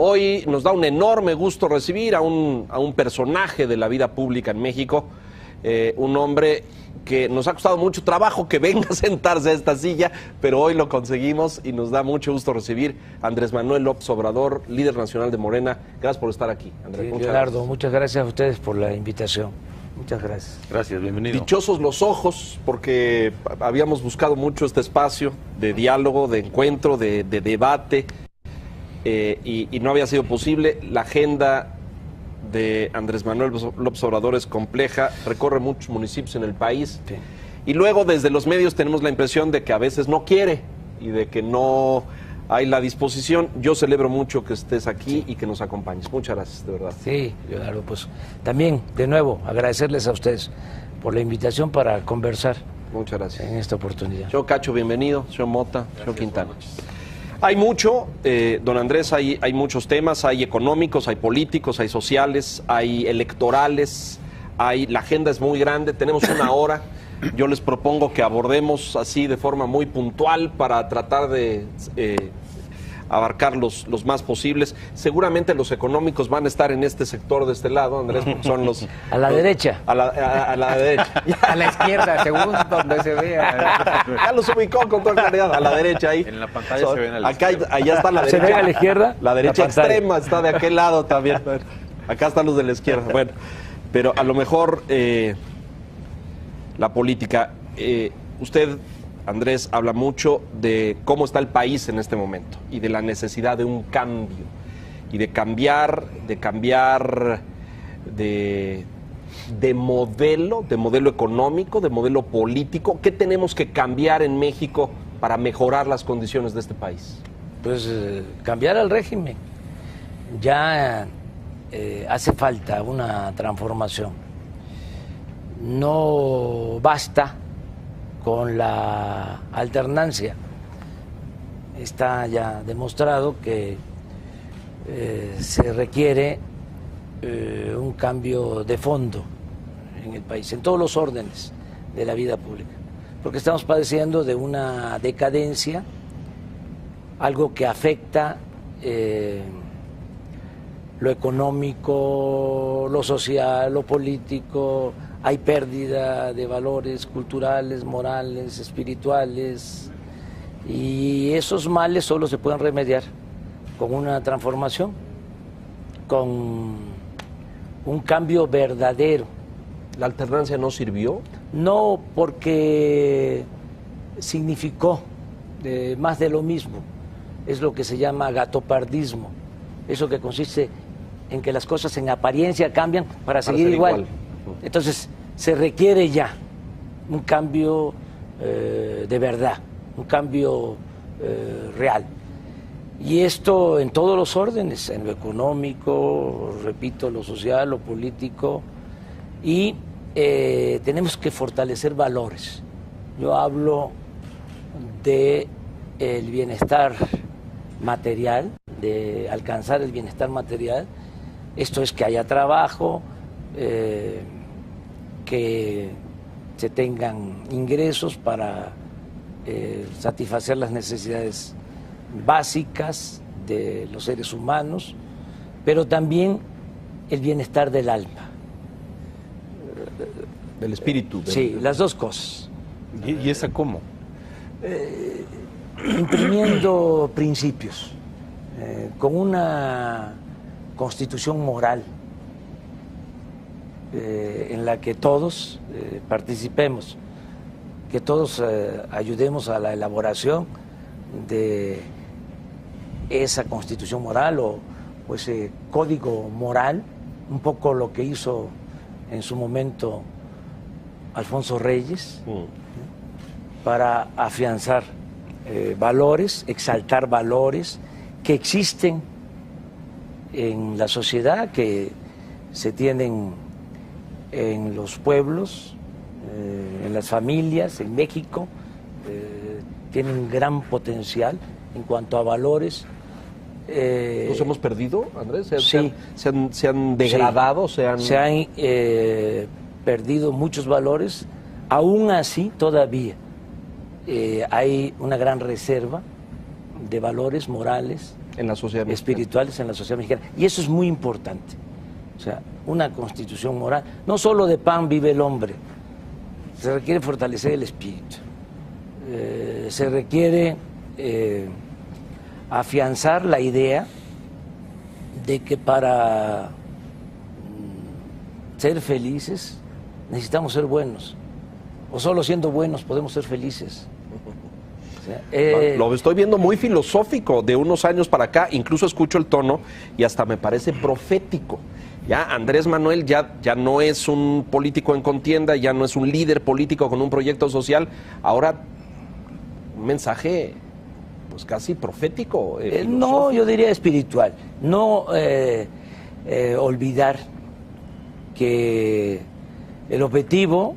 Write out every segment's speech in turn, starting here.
Hoy nos da un enorme gusto recibir a un personaje de la vida pública en México, un hombre que nos ha costado mucho trabajo que venga a sentarse a esta silla, pero hoy lo conseguimos y nos da mucho gusto recibir a Andrés Manuel López Obrador, líder nacional de Morena. Gracias por estar aquí, Andrés. Sí, Leonardo, muchas gracias a ustedes por la invitación. Muchas gracias. Gracias, bienvenido. Dichosos los ojos, porque habíamos buscado mucho este espacio de diálogo, de encuentro, de debate, y no había sido posible. La agenda de Andrés Manuel López Obrador es compleja, recorre muchos municipios en el país, sí. Y luego desde los medios tenemos la impresión de que a veces no quiere y de que no hay la disposición. Yo celebro mucho que estés aquí, sí, y que nos acompañes. Muchas gracias, de verdad. Sí, Leonardo, pues también, de nuevo, agradecerles a ustedes por la invitación para conversar. Muchas gracias. En esta oportunidad. Señor Cacho, bienvenido. Señor Mota, señor Quintana. Hay mucho, don Andrés, hay muchos temas, hay económicos, hay políticos, hay sociales, hay electorales, la agenda es muy grande, tenemos una hora. Yo les propongo que abordemos así de forma muy puntual para tratar de abarcar los más posibles. Seguramente los económicos van a estar en este sector de este lado, Andrés, porque son los... A la derecha. A la derecha. A la izquierda, según donde se vea. Ya los ubicó con toda claridad, a la derecha ahí. En la pantalla se ven a la acá, izquierda. allá está la derecha. ¿Se ve a la izquierda? La derecha extrema está de aquel lado también. Acá están los de la izquierda. Bueno, pero a lo mejor la política. Usted, Andrés, habla mucho de cómo está el país en este momento y de la necesidad de un cambio y de cambiar de modelo económico, de modelo político. ¿Qué tenemos que cambiar en México para mejorar las condiciones de este país? Pues cambiar el régimen. Ya hace falta una transformación. No basta con la alternancia. Está ya demostrado que se requiere un cambio de fondo en el país, en todos los órdenes de la vida pública, porque estamos padeciendo de una decadencia, algo que afecta lo económico, lo social, lo político. Hay pérdida de valores culturales, morales, espirituales, y esos males solo se pueden remediar con una transformación, con un cambio verdadero. ¿La alternancia no sirvió? No, porque significó más de lo mismo. Es lo que se llama gatopardismo, eso que consiste en que las cosas en apariencia cambian para seguir igual. Entonces, se requiere ya un cambio de verdad, un cambio real. Y esto en todos los órdenes, en lo económico, repito, lo social, lo político, y tenemos que fortalecer valores. Yo hablo de el bienestar material, de alcanzar el bienestar material. Esto es que haya trabajo, que se tengan ingresos para satisfacer las necesidades básicas de los seres humanos, pero también el bienestar del alma. Del espíritu. Sí, las dos cosas. ¿Y esa cómo? Imprimiendo principios, con una constitución moral en la que todos participemos, que todos ayudemos a la elaboración de esa constitución moral o ese código moral, un poco lo que hizo en su momento Alfonso Reyes, para afianzar valores, exaltar valores que existen en la sociedad, que se tienen en los pueblos, en las familias, en México, tienen gran potencial en cuanto a valores. ¿Nos hemos perdido, Andrés? Sí. ¿Se han degradado? Sí. Se han perdido muchos valores. Aún así, todavía hay una gran reserva de valores morales en la sociedad mexicana. espirituales en la sociedad mexicana. Y eso es muy importante. O sea, una constitución moral, no solo de pan vive el hombre, se requiere fortalecer el espíritu, se requiere afianzar la idea de que para ser felices necesitamos ser buenos, o solo siendo buenos podemos ser felices. O sea, Lo estoy viendo muy filosófico de unos años para acá, incluso escucho el tono y hasta me parece profético. Ya Andrés Manuel ya no es un político en contienda, ya no es un líder político con un proyecto social, ahora un mensaje pues casi profético. No, yo diría espiritual. No olvidar que el objetivo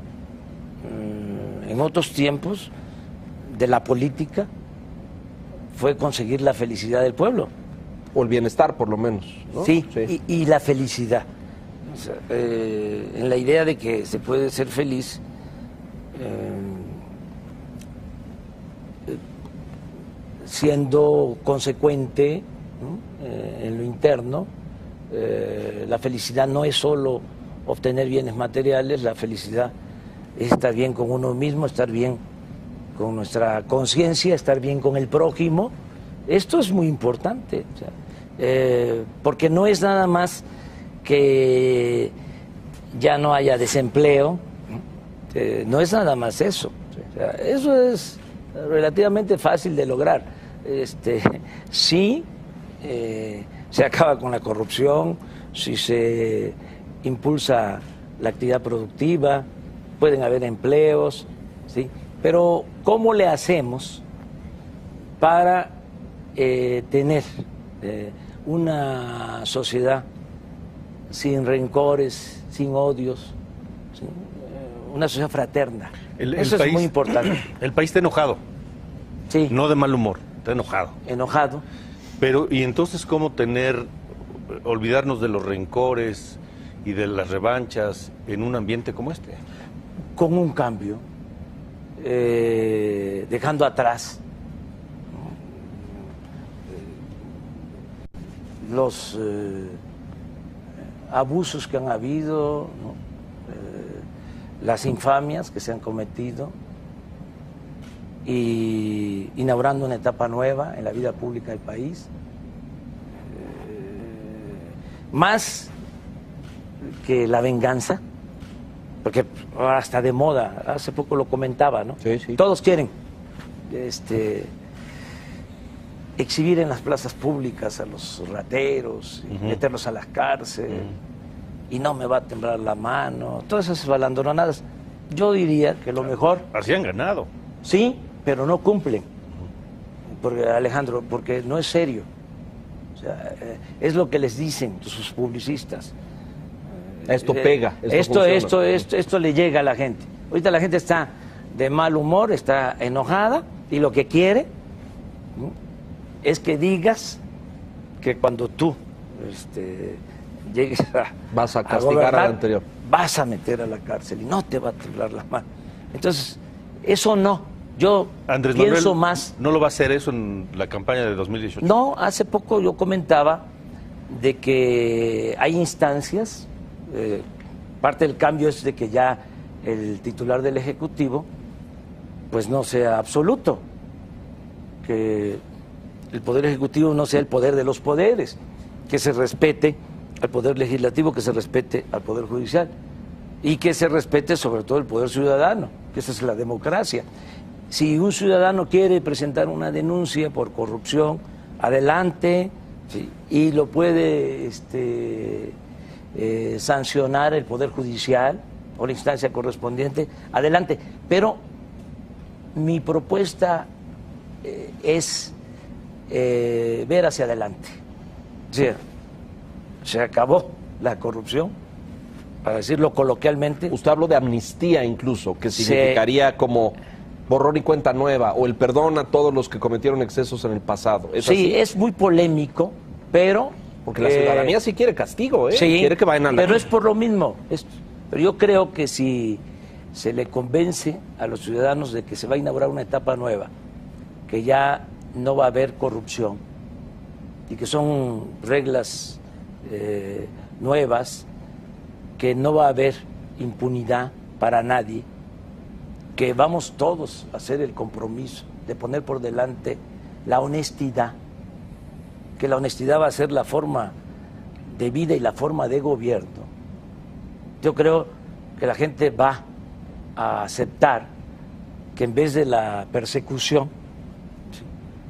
en otros tiempos de la política fue conseguir la felicidad del pueblo. O el bienestar, por lo menos, ¿no? Sí. Y la felicidad. O sea, en la idea de que se puede ser feliz siendo consecuente, ¿no? En lo interno. La felicidad no es solo obtener bienes materiales, la felicidad es estar bien con uno mismo, estar bien con nuestra conciencia, estar bien con el prójimo. Esto es muy importante, o sea, porque no es nada más que ya no haya desempleo, no es nada más eso. O sea, eso es relativamente fácil de lograr. Sí, se acaba con la corrupción, si se impulsa la actividad productiva, pueden haber empleos, ¿sí? Pero ¿cómo le hacemos para tener una sociedad sin rencores, sin odios, ¿sí? Una sociedad fraterna? Eso es muy importante. El país está enojado, Sí, no de mal humor, está enojado. enojado. Pero, ¿y entonces cómo olvidarnos de los rencores y de las revanchas en un ambiente como este? Con un cambio, dejando atrás los abusos que han habido, ¿no? Las infamias que se han cometido, y inaugurando una etapa nueva en la vida pública del país. Más que la venganza, porque ahora está de moda, hace poco lo comentaba, ¿no? Sí. Todos quieren exhibir en las plazas públicas a los rateros, y meterlos a las cárceles, y no me va a temblar la mano, todas esas balandronadas. Yo diría que lo mejor... Así han ganado. Sí, pero no cumplen, porque, Alejandro, porque no es serio. O sea, es lo que les dicen sus publicistas. Esto pega. Esto le llega a la gente. Ahorita la gente está de mal humor, está enojada, y lo que quiere, ¿no?, es que digas que cuando tú llegues vas a castigar gobernar, al anterior, vas a meter a la cárcel y no te va a temblar la mano. Entonces, eso no. Yo Andrés pienso Manuel más. ¿No lo va a hacer eso en la campaña de 2018? No, hace poco yo comentaba de que hay instancias, parte del cambio es de que ya el titular del Ejecutivo pues no sea absoluto, que el Poder Ejecutivo no sea el poder de los poderes, que se respete al Poder Legislativo, que se respete al Poder Judicial y que se respete sobre todo el Poder Ciudadano, que esa es la democracia. Si un ciudadano quiere presentar una denuncia por corrupción, adelante, ¿sí?, y lo puede sancionar el Poder Judicial o la instancia correspondiente, adelante. Pero mi propuesta es ver hacia adelante. O sea, se acabó la corrupción, para decirlo coloquialmente. Usted habló de amnistía incluso, que significaría como borrón y cuenta nueva, o el perdón a todos los que cometieron excesos en el pasado. ¿Es Sí, así? es muy polémico, pero... Porque la ciudadanía sí quiere castigo, ¿eh? Sí, Quiere que vayan a la... pero es por lo mismo. Pero yo creo que si se le convence a los ciudadanos de que se va a inaugurar una etapa nueva, que ya no va a haber corrupción, y que son reglas nuevas, que no va a haber impunidad para nadie, que vamos todos a hacer el compromiso de poner por delante la honestidad, que la honestidad va a ser la forma de vida y la forma de gobierno. Yo creo que la gente va a aceptar que en vez de la persecución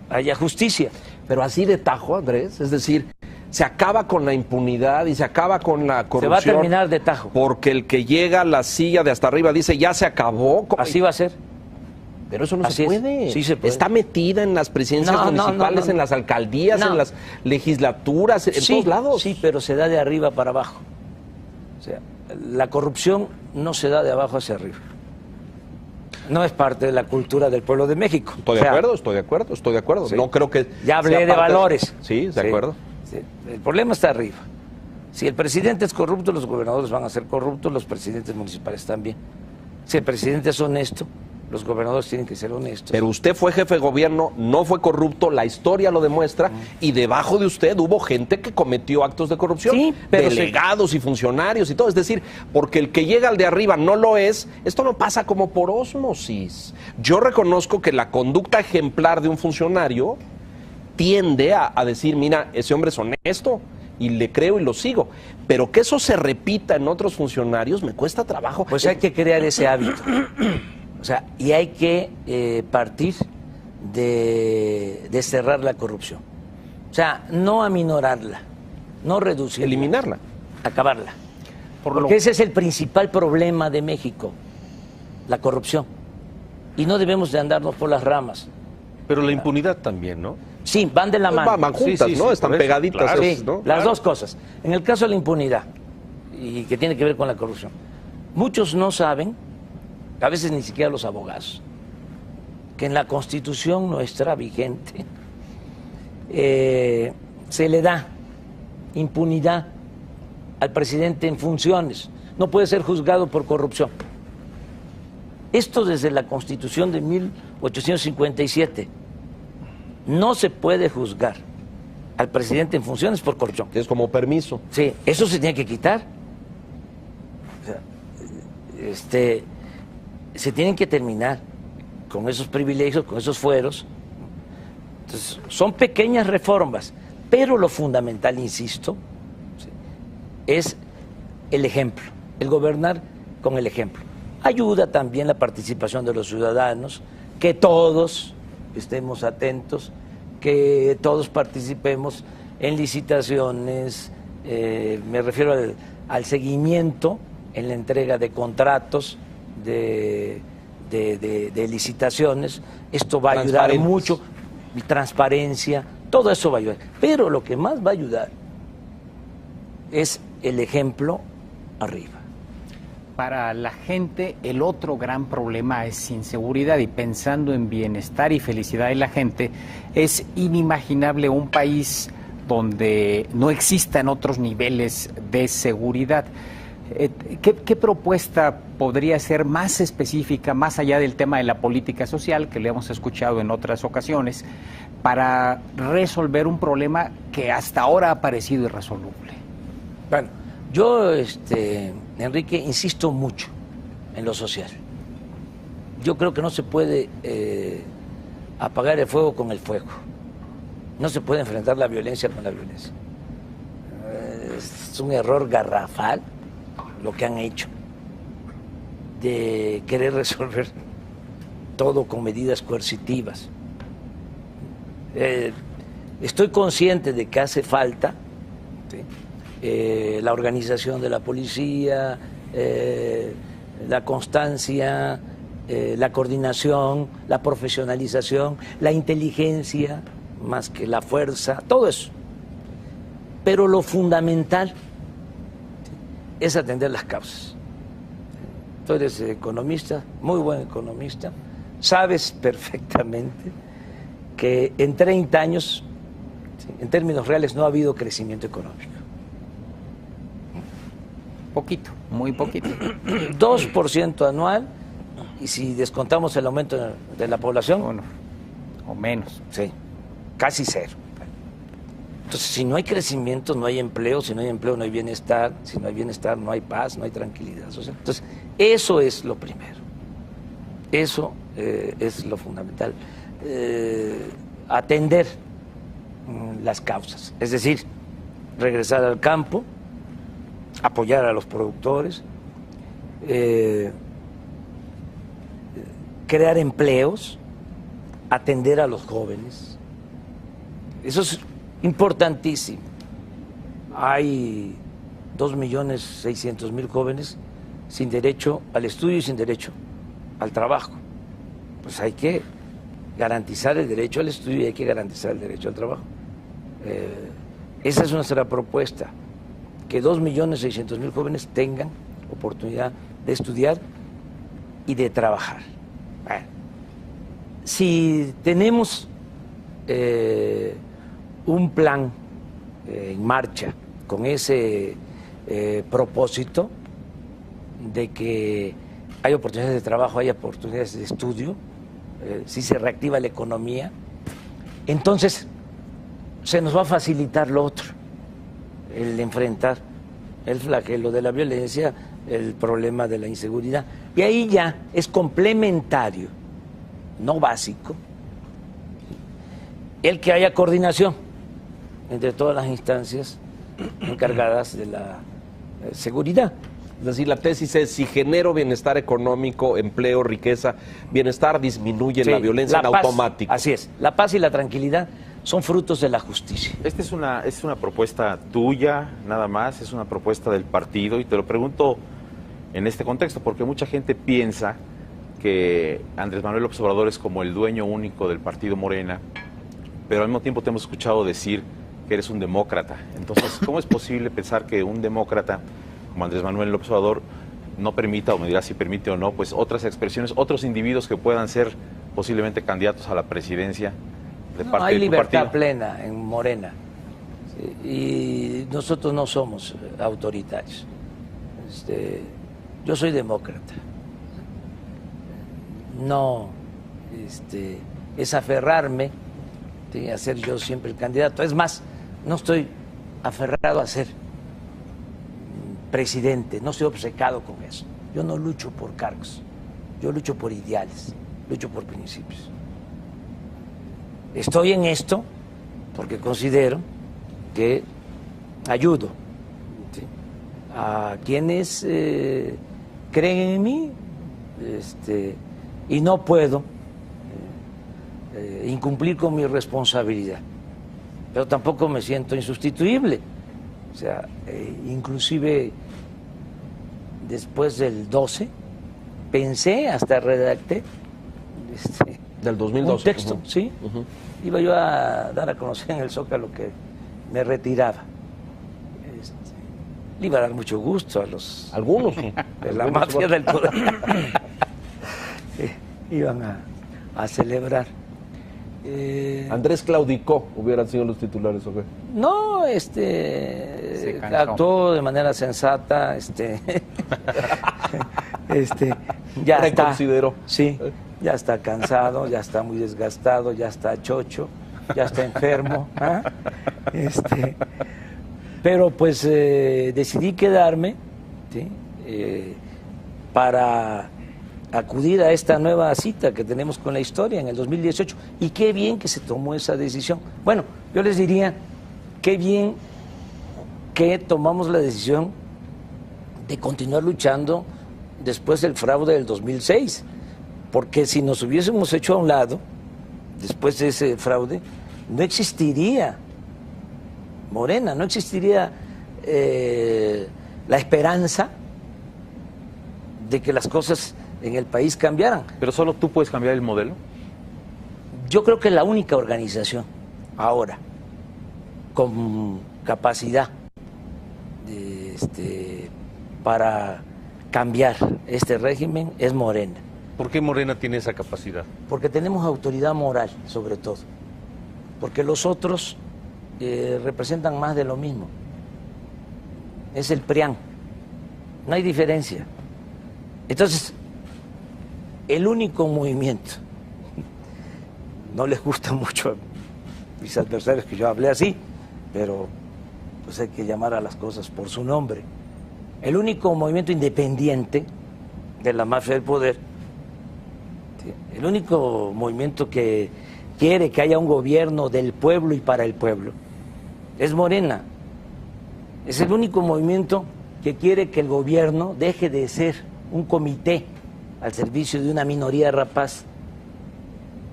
haya justicia. Pero así de tajo, Andrés, es decir, se acaba con la impunidad y se acaba con la corrupción. Se va a terminar de tajo. Porque el que llega a la silla de hasta arriba dice, ya se acabó. Así va a ser. Pero eso no Así se puede. Sí se puede. Está metida en las presidencias municipales, en las alcaldías, en las legislaturas, en todos lados. Sí, pero se da de arriba para abajo. O sea, la corrupción no se da de abajo hacia arriba. No es parte de la cultura del pueblo de México. Estoy de acuerdo. Sí. No creo que... Ya hablé de valores. Sí, de acuerdo. Sí. El problema está arriba. Si el presidente es corrupto, los gobernadores van a ser corruptos, los presidentes municipales también. Si el presidente es honesto, los gobernadores tienen que ser honestos. Pero usted fue jefe de gobierno, no fue corrupto, la historia lo demuestra, y debajo de usted hubo gente que cometió actos de corrupción, sí, pero delegados y funcionarios y todo. Es decir, porque el que llega al de arriba no lo es, esto no pasa como por ósmosis. Yo reconozco que la conducta ejemplar de un funcionario tiende a decir, mira, ese hombre es honesto, y le creo y lo sigo. Pero que eso se repita en otros funcionarios me cuesta trabajo. Pues hay que crear ese hábito. O sea, y hay que partir de cerrar la corrupción. O sea, no aminorarla, no reducirla. Eliminarla. Acabarla. Porque ese es el principal problema de México, la corrupción. Y no debemos de andarnos por las ramas. Pero la impunidad también, ¿no? Sí, van de la mano. Van juntas, ¿no? Están pegaditas. Claro. Sí, ¿no? las dos cosas. En el caso de la impunidad, y que tiene que ver con la corrupción, muchos no saben, a veces ni siquiera los abogados, que en la Constitución nuestra vigente se le da impunidad al presidente en funciones. No puede ser juzgado por corrupción. Esto desde la Constitución de 1857. No se puede juzgar al presidente en funciones por corrupción. Es como permiso. Sí, eso se tiene que quitar. O sea, se tienen que terminar con esos privilegios, con esos fueros. Entonces, son pequeñas reformas, pero lo fundamental, insisto, es el ejemplo, el gobernar con el ejemplo. Ayuda también la participación de los ciudadanos, que todos estemos atentos, que todos participemos en licitaciones, me refiero al seguimiento en la entrega de contratos, de licitaciones. Esto va a ayudar mucho, transparencia, todo eso va a ayudar. Pero lo que más va a ayudar es el ejemplo arriba. Para la gente, el otro gran problema es inseguridad, y pensando en bienestar y felicidad de la gente, es inimaginable un país donde no existan otros niveles de seguridad. ¿Qué propuesta podría ser más específica, más allá del tema de la política social, que le hemos escuchado en otras ocasiones, para resolver un problema que hasta ahora ha parecido irresoluble? Bueno, yo, Enrique, insisto mucho en lo social. Yo creo que no se puede apagar el fuego con el fuego. No se puede enfrentar la violencia con la violencia. Es un error garrafal lo que han hecho de querer resolver todo con medidas coercitivas. Estoy consciente de que hace falta, ¿sí?, la organización de la policía, la constancia, la coordinación, la profesionalización, la inteligencia, más que la fuerza, todo eso. Pero lo fundamental es atender las causas. Tú eres economista, muy buen economista, sabes perfectamente que en 30 años, en términos reales, no ha habido crecimiento económico. Poquito, muy poquito. 2% anual, y si descontamos el aumento de la población, Bueno, o menos. sí, casi cero. Entonces, si no hay crecimiento, no hay empleo, si no hay empleo, no hay bienestar, si no hay bienestar, no hay paz, no hay tranquilidad social. Entonces, eso es lo primero, eso es lo fundamental, atender las causas, es decir, regresar al campo, apoyar a los productores, crear empleos, atender a los jóvenes. Eso es importantísimo. Hay 2.600.000 jóvenes sin derecho al estudio y sin derecho al trabajo. Pues hay que garantizar el derecho al estudio y hay que garantizar el derecho al trabajo. Esa es nuestra propuesta, que 2.600.000 jóvenes tengan oportunidad de estudiar y de trabajar. Bueno, si tenemos un plan en marcha con ese propósito de que hay oportunidades de trabajo, hay oportunidades de estudio, si se reactiva la economía, entonces se nos va a facilitar lo otro, el enfrentar el flagelo de la violencia, el problema de la inseguridad. Y ahí ya es complementario, no básico, el que haya coordinación entre todas las instancias encargadas de la seguridad. Es decir, la tesis es, si genero bienestar económico, empleo, riqueza, bienestar, disminuye la violencia en automático. Así es, la paz y la tranquilidad son frutos de la justicia. Esta es una propuesta tuya, nada más, es una propuesta del partido, y te lo pregunto en este contexto, porque mucha gente piensa que Andrés Manuel López Obrador es como el dueño único del partido Morena, pero al mismo tiempo te hemos escuchado decir que eres un demócrata. Entonces, ¿cómo es posible pensar que un demócrata como Andrés Manuel López Obrador no permita, o me dirá si permite o no, pues otras expresiones, otros individuos que puedan ser posiblemente candidatos a la presidencia de parte hay de tu libertad partido? plena en Morena, y nosotros no somos autoritarios. Yo soy demócrata. No es aferrarme a ser yo siempre el candidato. Es más, no estoy aferrado a ser presidente, no estoy obcecado con eso. Yo no lucho por cargos, yo lucho por ideales, lucho por principios. Estoy en esto porque considero que ayudo, ¿sí?, a quienes creen en mí, y no puedo incumplir con mi responsabilidad, pero tampoco me siento insustituible. O sea, inclusive después del 12 pensé, hasta redacté Del 2012. un texto, ¿sí? Iba yo a dar a conocer en el Zócalo que me retiraba. Le iba a dar mucho gusto a los Algunos. de la mafia del poder. Iban a celebrar. Andrés claudicó, hubieran sido los titulares, ¿o qué? No, Se cansó. actuó de manera sensata, ya Reconsideró. está, sí, ya está cansado, ya está muy desgastado, ya está chocho, ya está enfermo, ¿ah? Pero pues decidí quedarme, ¿sí?, para acudir a esta nueva cita que tenemos con la historia en el 2018. Y qué bien que se tomó esa decisión. Bueno, yo les diría, qué bien que tomamos la decisión de continuar luchando después del fraude del 2006, porque si nos hubiésemos hecho a un lado después de ese fraude, no existiría Morena, no existiría la esperanza de que las cosas en el país cambiaran. ¿Pero solo tú puedes cambiar el modelo? Yo creo que la única organización ahora con capacidad para cambiar este régimen es Morena. ¿Por qué Morena tiene esa capacidad? Porque tenemos autoridad moral, sobre todo. Porque los otros representan más de lo mismo. Es el PRIAN. No hay diferencia. Entonces, el único movimiento, no les gusta mucho a mis adversarios que yo hablé así, pero pues hay que llamar a las cosas por su nombre. El único movimiento independiente de la mafia del poder, ¿sí?, el único movimiento que quiere que haya un gobierno del pueblo y para el pueblo, es Morena. Es el único movimiento que quiere que el gobierno deje de ser un comité al servicio de una minoría rapaz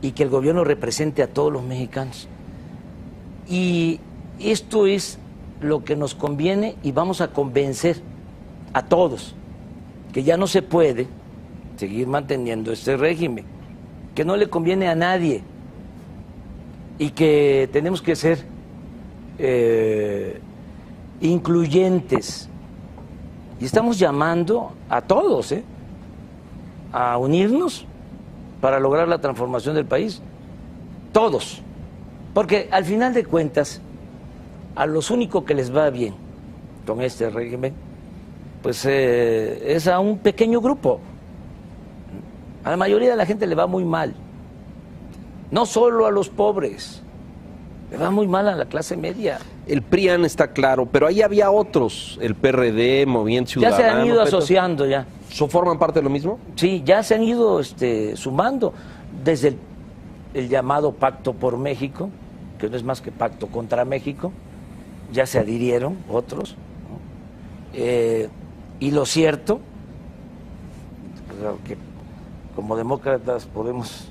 y que el gobierno represente a todos los mexicanos. Y esto es lo que nos conviene y vamos a convencer a todos que ya no se puede seguir manteniendo este régimen, que no le conviene a nadie y que tenemos que ser incluyentes. Y estamos llamando a todos a unirnos para lograr la transformación del país. Todos. Porque al final de cuentas, a los únicos que les va bien con este régimen, pues es a un pequeño grupo. A la mayoría de la gente le va muy mal. No solo a los pobres, le va muy mal a la clase media. El PRIAN está claro, pero ahí había otros, el PRD, Movimiento Ciudadano. Ya se han ido asociando ya. ¿Forman parte de lo mismo? Sí, ya se han ido sumando desde el llamado Pacto por México, que no es más que pacto contra México, ya se adhirieron otros, ¿no? Y lo cierto, que como demócratas podemos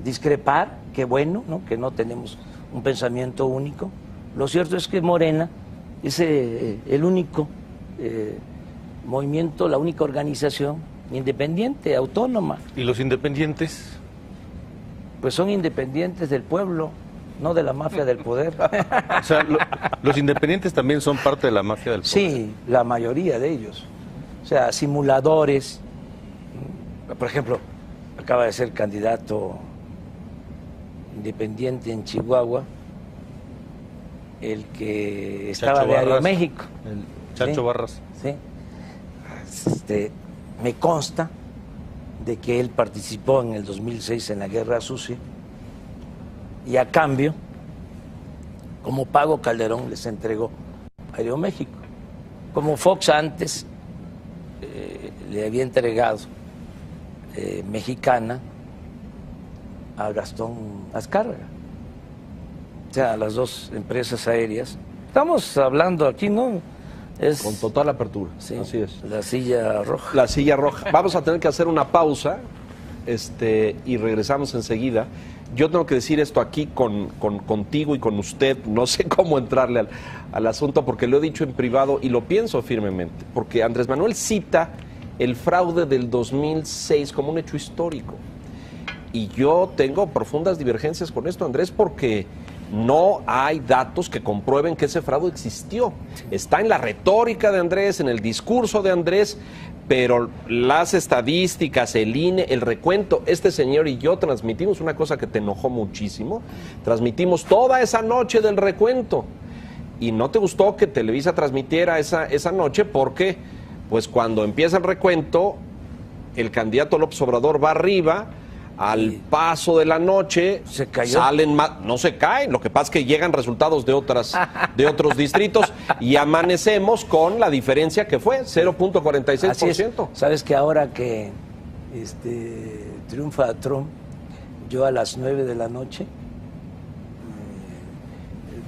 discrepar, qué bueno, ¿no?, que no tenemos un pensamiento único. Lo cierto es que Morena es el único movimiento, la única organización independiente, autónoma. ¿Y los independientes? Pues son independientes del pueblo, no de la mafia del poder. O sea, los independientes también son parte de la mafia del poder. Sí, la mayoría de ellos. O sea, simuladores. Por ejemplo, acaba de ser candidato independiente en Chihuahua, el que estaba de Aeroméxico. El Chacho ¿sí? Barras. Sí. Me consta de que él participó en el 2006 en la Guerra Sucia y a cambio, como pago, Calderón les entregó Aeroméxico. Como Fox antes le había entregado Mexicana a Gastón Azcárraga. O sea, las dos empresas aéreas. Estamos hablando aquí, ¿no? Es, con total apertura, sí, así es. La silla roja. La silla roja. Vamos a tener que hacer una pausa y regresamos enseguida. Yo tengo que decir esto aquí contigo y con usted, no sé cómo entrarle al asunto porque lo he dicho en privado y lo pienso firmemente, porque Andrés Manuel cita el fraude del 2006 como un hecho histórico. Y yo tengo profundas divergencias con esto, Andrés, porque no hay datos que comprueben que ese fraude existió. Está en la retórica de Andrés, en el discurso de Andrés, pero las estadísticas, el INE, el recuento, este señor y yo transmitimos una cosa que te enojó muchísimo, transmitimos toda esa noche del recuento y no te gustó que Televisa transmitiera esa noche porque pues cuando empieza el recuento el candidato López Obrador va arriba, al paso de la noche se cayó. Salen más, no se caen, lo que pasa es que llegan resultados de otros distritos y amanecemos con la diferencia que fue 0.46%. Sabes que ahora que triunfa Trump, yo a las 9 de la noche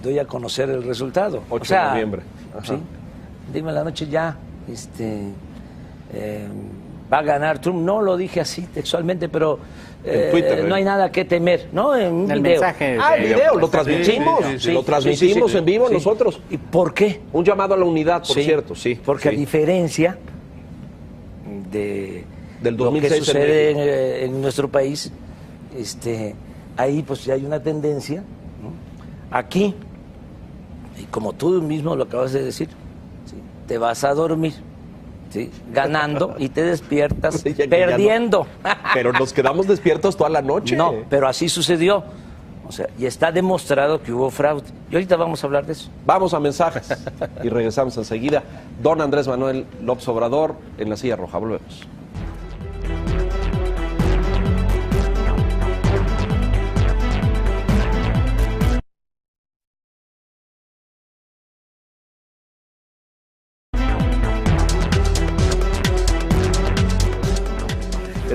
doy a conocer el resultado. 8 de noviembre. Sí, dime la noche ya, va a ganar Trump. No lo dije así textualmente, pero en Twitter, no hay nada que temer, ¿no? En un el video. mensaje el video, lo transmitimos, lo transmitimos en vivo nosotros. ¿Y por qué? Un llamado a la unidad, por cierto, sí. Porque sí. a diferencia del 2006 lo que sucede en nuestro país, ahí pues ya hay una tendencia, ¿no? Aquí, y como tú mismo lo acabas de decir, ¿sí?, te vas a dormir, ¿sí?, ganando y te despiertas Sí, perdiendo. No. Pero nos quedamos despiertos toda la noche. No, pero así sucedió. O sea, y está demostrado que hubo fraude. Y ahorita vamos a hablar de eso. Vamos a mensajes y regresamos enseguida. Don Andrés Manuel López Obrador en la silla roja. Volvemos.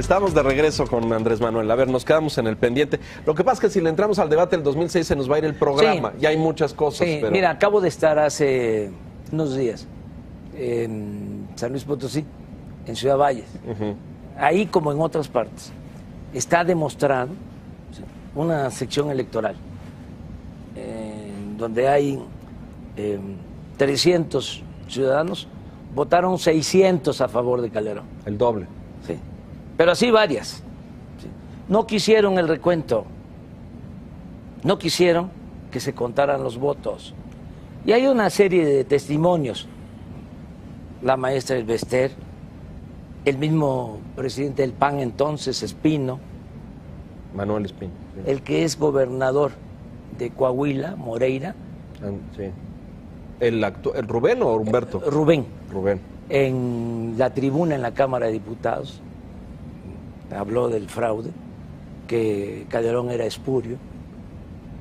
Estamos de regreso con Andrés Manuel. A ver, nos quedamos en el pendiente. Lo que pasa es que si le entramos al debate del 2006 se nos va a ir el programa. Sí. Ya hay muchas cosas. Sí, pero... Mira, acabo de estar hace unos días en San Luis Potosí, en Ciudad Valles. Ahí, como en otras partes, está demostrado una sección electoral donde hay 300 ciudadanos, votaron 600 a favor de Calderón. El doble. Sí. Pero así varias. Sí. No quisieron el recuento, no quisieron que se contaran los votos. Y hay una serie de testimonios. La maestra Elbester, el mismo presidente del PAN entonces, Espino, Manuel Espino. Sí. el que es gobernador de Coahuila, Moreira. Sí. ¿El Rubén o Humberto? Rubén. Rubén. En la tribuna en la Cámara de Diputados habló del fraude, que Calderón era espurio.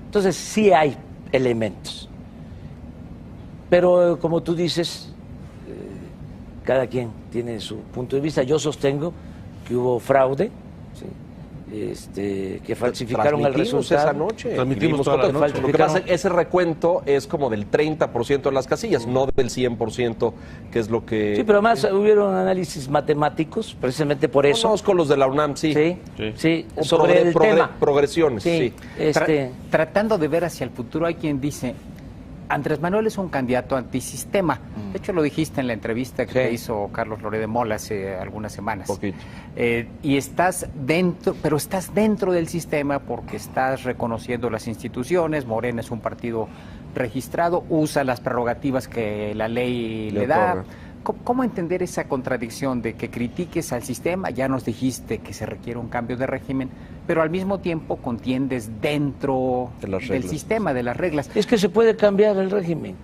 Entonces sí hay elementos. Pero como tú dices, cada quien tiene su punto de vista. Yo sostengo que hubo fraude, ¿sí? Que falsificaron el resultado. Esa noche. Transmitimos toda la noche. Lo que pasa es que ese recuento es como del 30% de las casillas, no del 100%, que es lo que... Sí, pero además hubieron análisis matemáticos, precisamente por eso. Conozco los de la UNAM, sí. Sí, sobre el tema. Progresiones, sí. Tratando de ver hacia el futuro, hay quien dice, Andrés Manuel es un candidato antisistema. De hecho, lo dijiste en la entrevista que te hizo Carlos Loret de Mola hace algunas semanas. Poquito. Y estás dentro, pero estás dentro del sistema porque estás reconociendo las instituciones. Morena es un partido registrado, usa las prerrogativas que la ley le da. ¿Cómo entender esa contradicción de que critiques al sistema? Ya nos dijiste que se requiere un cambio de régimen, pero al mismo tiempo contiendes dentro del sistema, de las reglas. Es que se puede cambiar el régimen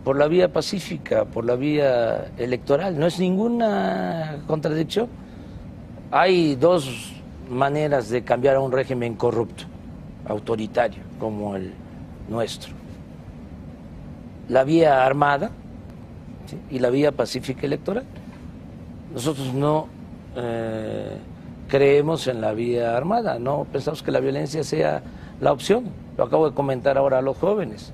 por la vía pacífica, por la vía electoral. No es ninguna contradicción. Hay dos maneras de cambiar a un régimen corrupto, autoritario, como el nuestro. La vía armada, ¿sí? Y la vía pacífica electoral. Nosotros no creemos en la vía armada, no pensamos que la violencia sea la opción. Lo acabo de comentar ahora a los jóvenes.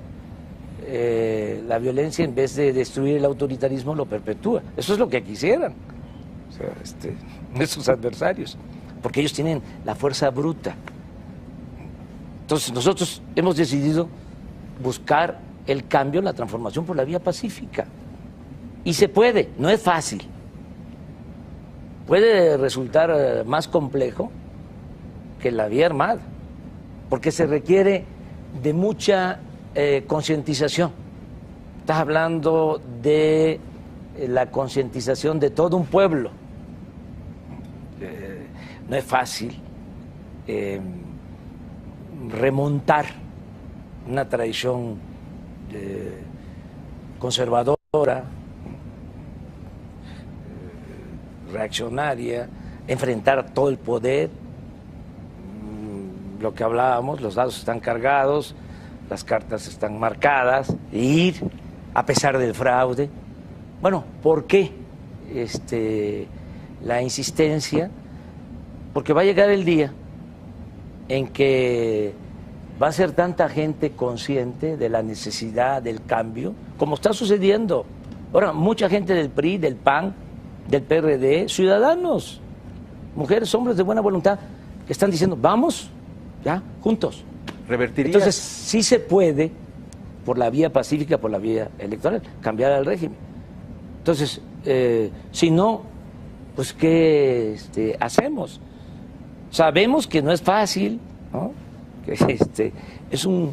La violencia, en vez de destruir el autoritarismo, lo perpetúa. Eso es lo que quisieran, o sea, nuestros adversarios, porque ellos tienen la fuerza bruta. Entonces nosotros hemos decidido buscar el cambio, la transformación por la vía pacífica. Y se puede, no es fácil. Puede resultar más complejo que la vía armada, porque se requiere de mucha concientización. Estás hablando de la concientización de todo un pueblo. No es fácil remontar una tradición conservadora, reaccionaria, enfrentar todo el poder. Lo que hablábamos, los dados están cargados, las cartas están marcadas, e ir a pesar del fraude. Bueno, ¿por qué la insistencia? Porque va a llegar el día en que va a ser tanta gente consciente de la necesidad del cambio, como está sucediendo. Ahora, mucha gente del PRI, del PAN, del PRD, ciudadanos, mujeres, hombres de buena voluntad, que están diciendo, vamos, ya, juntos. ¿Revertirías? Entonces, sí se puede, por la vía pacífica, por la vía electoral, cambiar al régimen. Entonces, si no, pues, ¿qué hacemos? Sabemos que no es fácil, ¿no? Que es un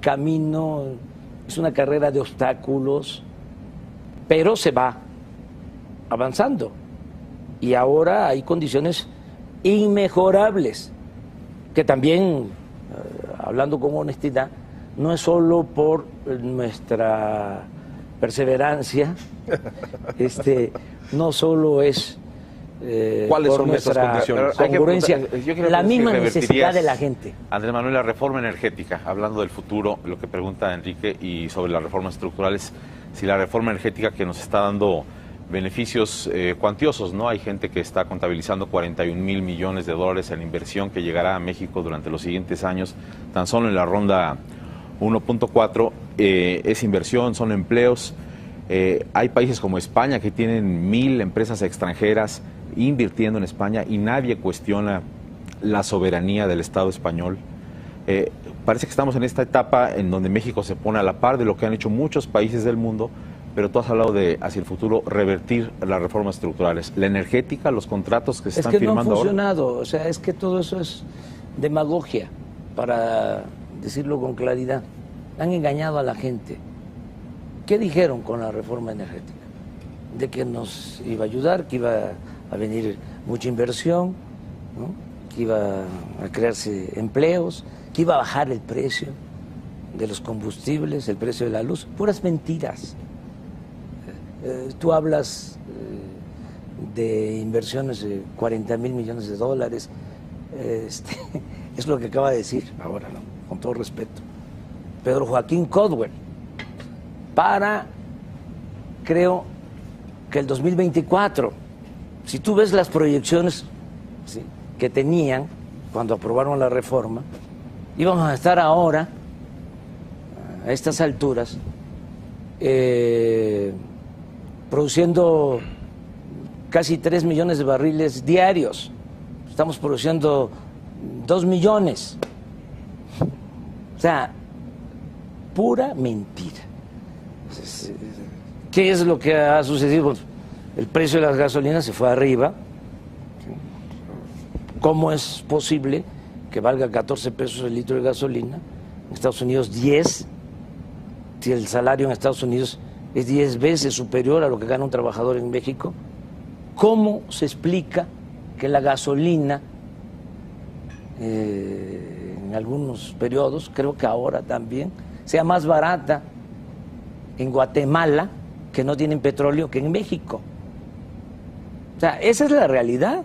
camino, es una carrera de obstáculos, pero se va avanzando. Y ahora hay condiciones inmejorables, que también, hablando con honestidad, no es solo por nuestra perseverancia, no solo es ¿cuáles por son esas nuestra condiciones? congruencia, la misma necesidad de la gente. Andrés Manuel, la reforma energética, hablando del futuro, lo que pregunta Enrique y sobre las reformas estructurales, si la reforma energética que nos está dando beneficios cuantiosos, ¿no? Hay gente que está contabilizando 41,000 millones de dólares en inversión que llegará a México durante los siguientes años, tan solo en la ronda 1.4, es inversión, son empleos. Hay países como España que tienen 1,000 empresas extranjeras invirtiendo en España y nadie cuestiona la soberanía del Estado español. Parece que estamos en esta etapa en donde México se pone a la par de lo que han hecho muchos países del mundo, pero tú has hablado de, hacia el futuro, revertir las reformas estructurales. La energética, los contratos que se están firmando ahora. Es que no ha funcionado, o sea, es que todo eso es demagogia, para decirlo con claridad. Han engañado a la gente. ¿Qué dijeron con la reforma energética? De que nos iba a ayudar, que iba a venir mucha inversión, ¿no? Que iba a crearse empleos, que iba a bajar el precio de los combustibles, el precio de la luz. Puras mentiras. Tú hablas de inversiones de 40,000 millones de dólares. Es lo que acaba de decir ahora, ¿no? Con todo respeto, Pedro Joaquín Codwell, para, creo que el 2024. Si tú ves las proyecciones, ¿sí?, que tenían cuando aprobaron la reforma, íbamos a estar ahora, a estas alturas, produciendo casi 3 millones de barriles diarios. Estamos produciendo 2 millones. O sea, pura mentira. ¿Qué es lo que ha sucedido? El precio de las gasolinas se fue arriba. ¿Cómo es posible que valga 14 pesos el litro de gasolina? En Estados Unidos 10. Si el salario en Estados Unidos es 10 veces superior a lo que gana un trabajador en México, ¿cómo se explica que la gasolina, en algunos periodos, creo que ahora también, sea más barata en Guatemala, que no tienen petróleo, que en México? O sea, esa es la realidad.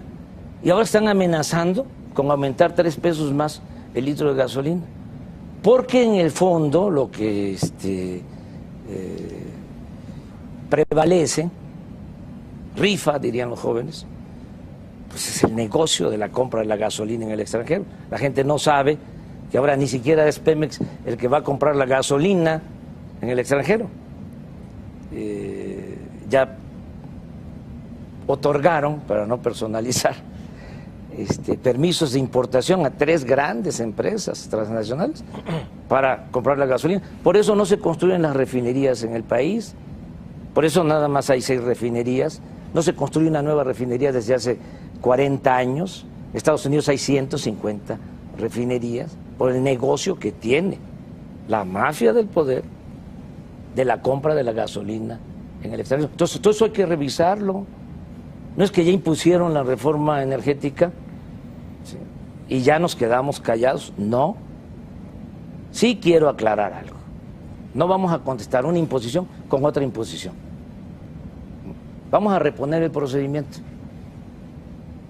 Y ahora están amenazando con aumentar 3 pesos más el litro de gasolina. Porque en el fondo lo que prevalece, rifa, dirían los jóvenes, pues es el negocio de la compra de la gasolina en el extranjero. La gente no sabe que ahora ni siquiera es Pemex el que va a comprar la gasolina en el extranjero. Ya otorgaron, para no personalizar, permisos de importación a 3 grandes empresas transnacionales para comprar la gasolina. Por eso no se construyen las refinerías en el país, por eso nada más hay 6 refinerías, no se construye una nueva refinería desde hace 40 años, en Estados Unidos hay 150 refinerías, por el negocio que tiene la mafia del poder de la compra de la gasolina en el extranjero. Entonces, todo eso hay que revisarlo. No es que ya impusieron la reforma energética, ¿sí?, y ya nos quedamos callados. No. Sí quiero aclarar algo. No vamos a contestar una imposición con otra imposición. Vamos a reponer el procedimiento.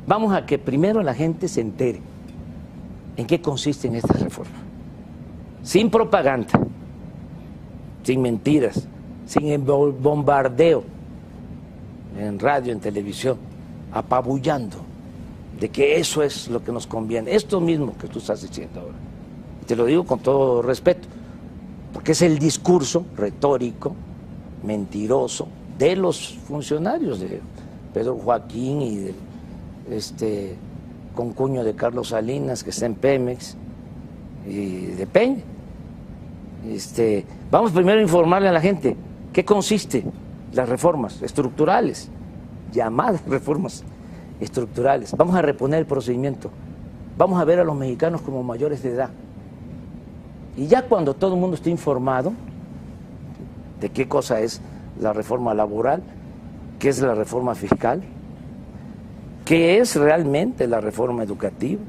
Vamos a que primero la gente se entere en qué consiste en esta reforma. Sin propaganda, sin mentiras, sin el bombardeo en radio, en televisión, apabullando de que eso es lo que nos conviene. Esto mismo que tú estás diciendo ahora. Y te lo digo con todo respeto, porque es el discurso retórico, mentiroso, de los funcionarios de Pedro Joaquín y del concuño de Carlos Salinas, que está en Pemex, y de Peña. Vamos primero a informarle a la gente qué consiste las reformas estructurales, llamadas reformas estructurales. Vamos a reponer el procedimiento. Vamos a ver a los mexicanos como mayores de edad. Y ya cuando todo el mundo esté informado de qué cosa es la reforma laboral, qué es la reforma fiscal, qué es realmente la reforma educativa,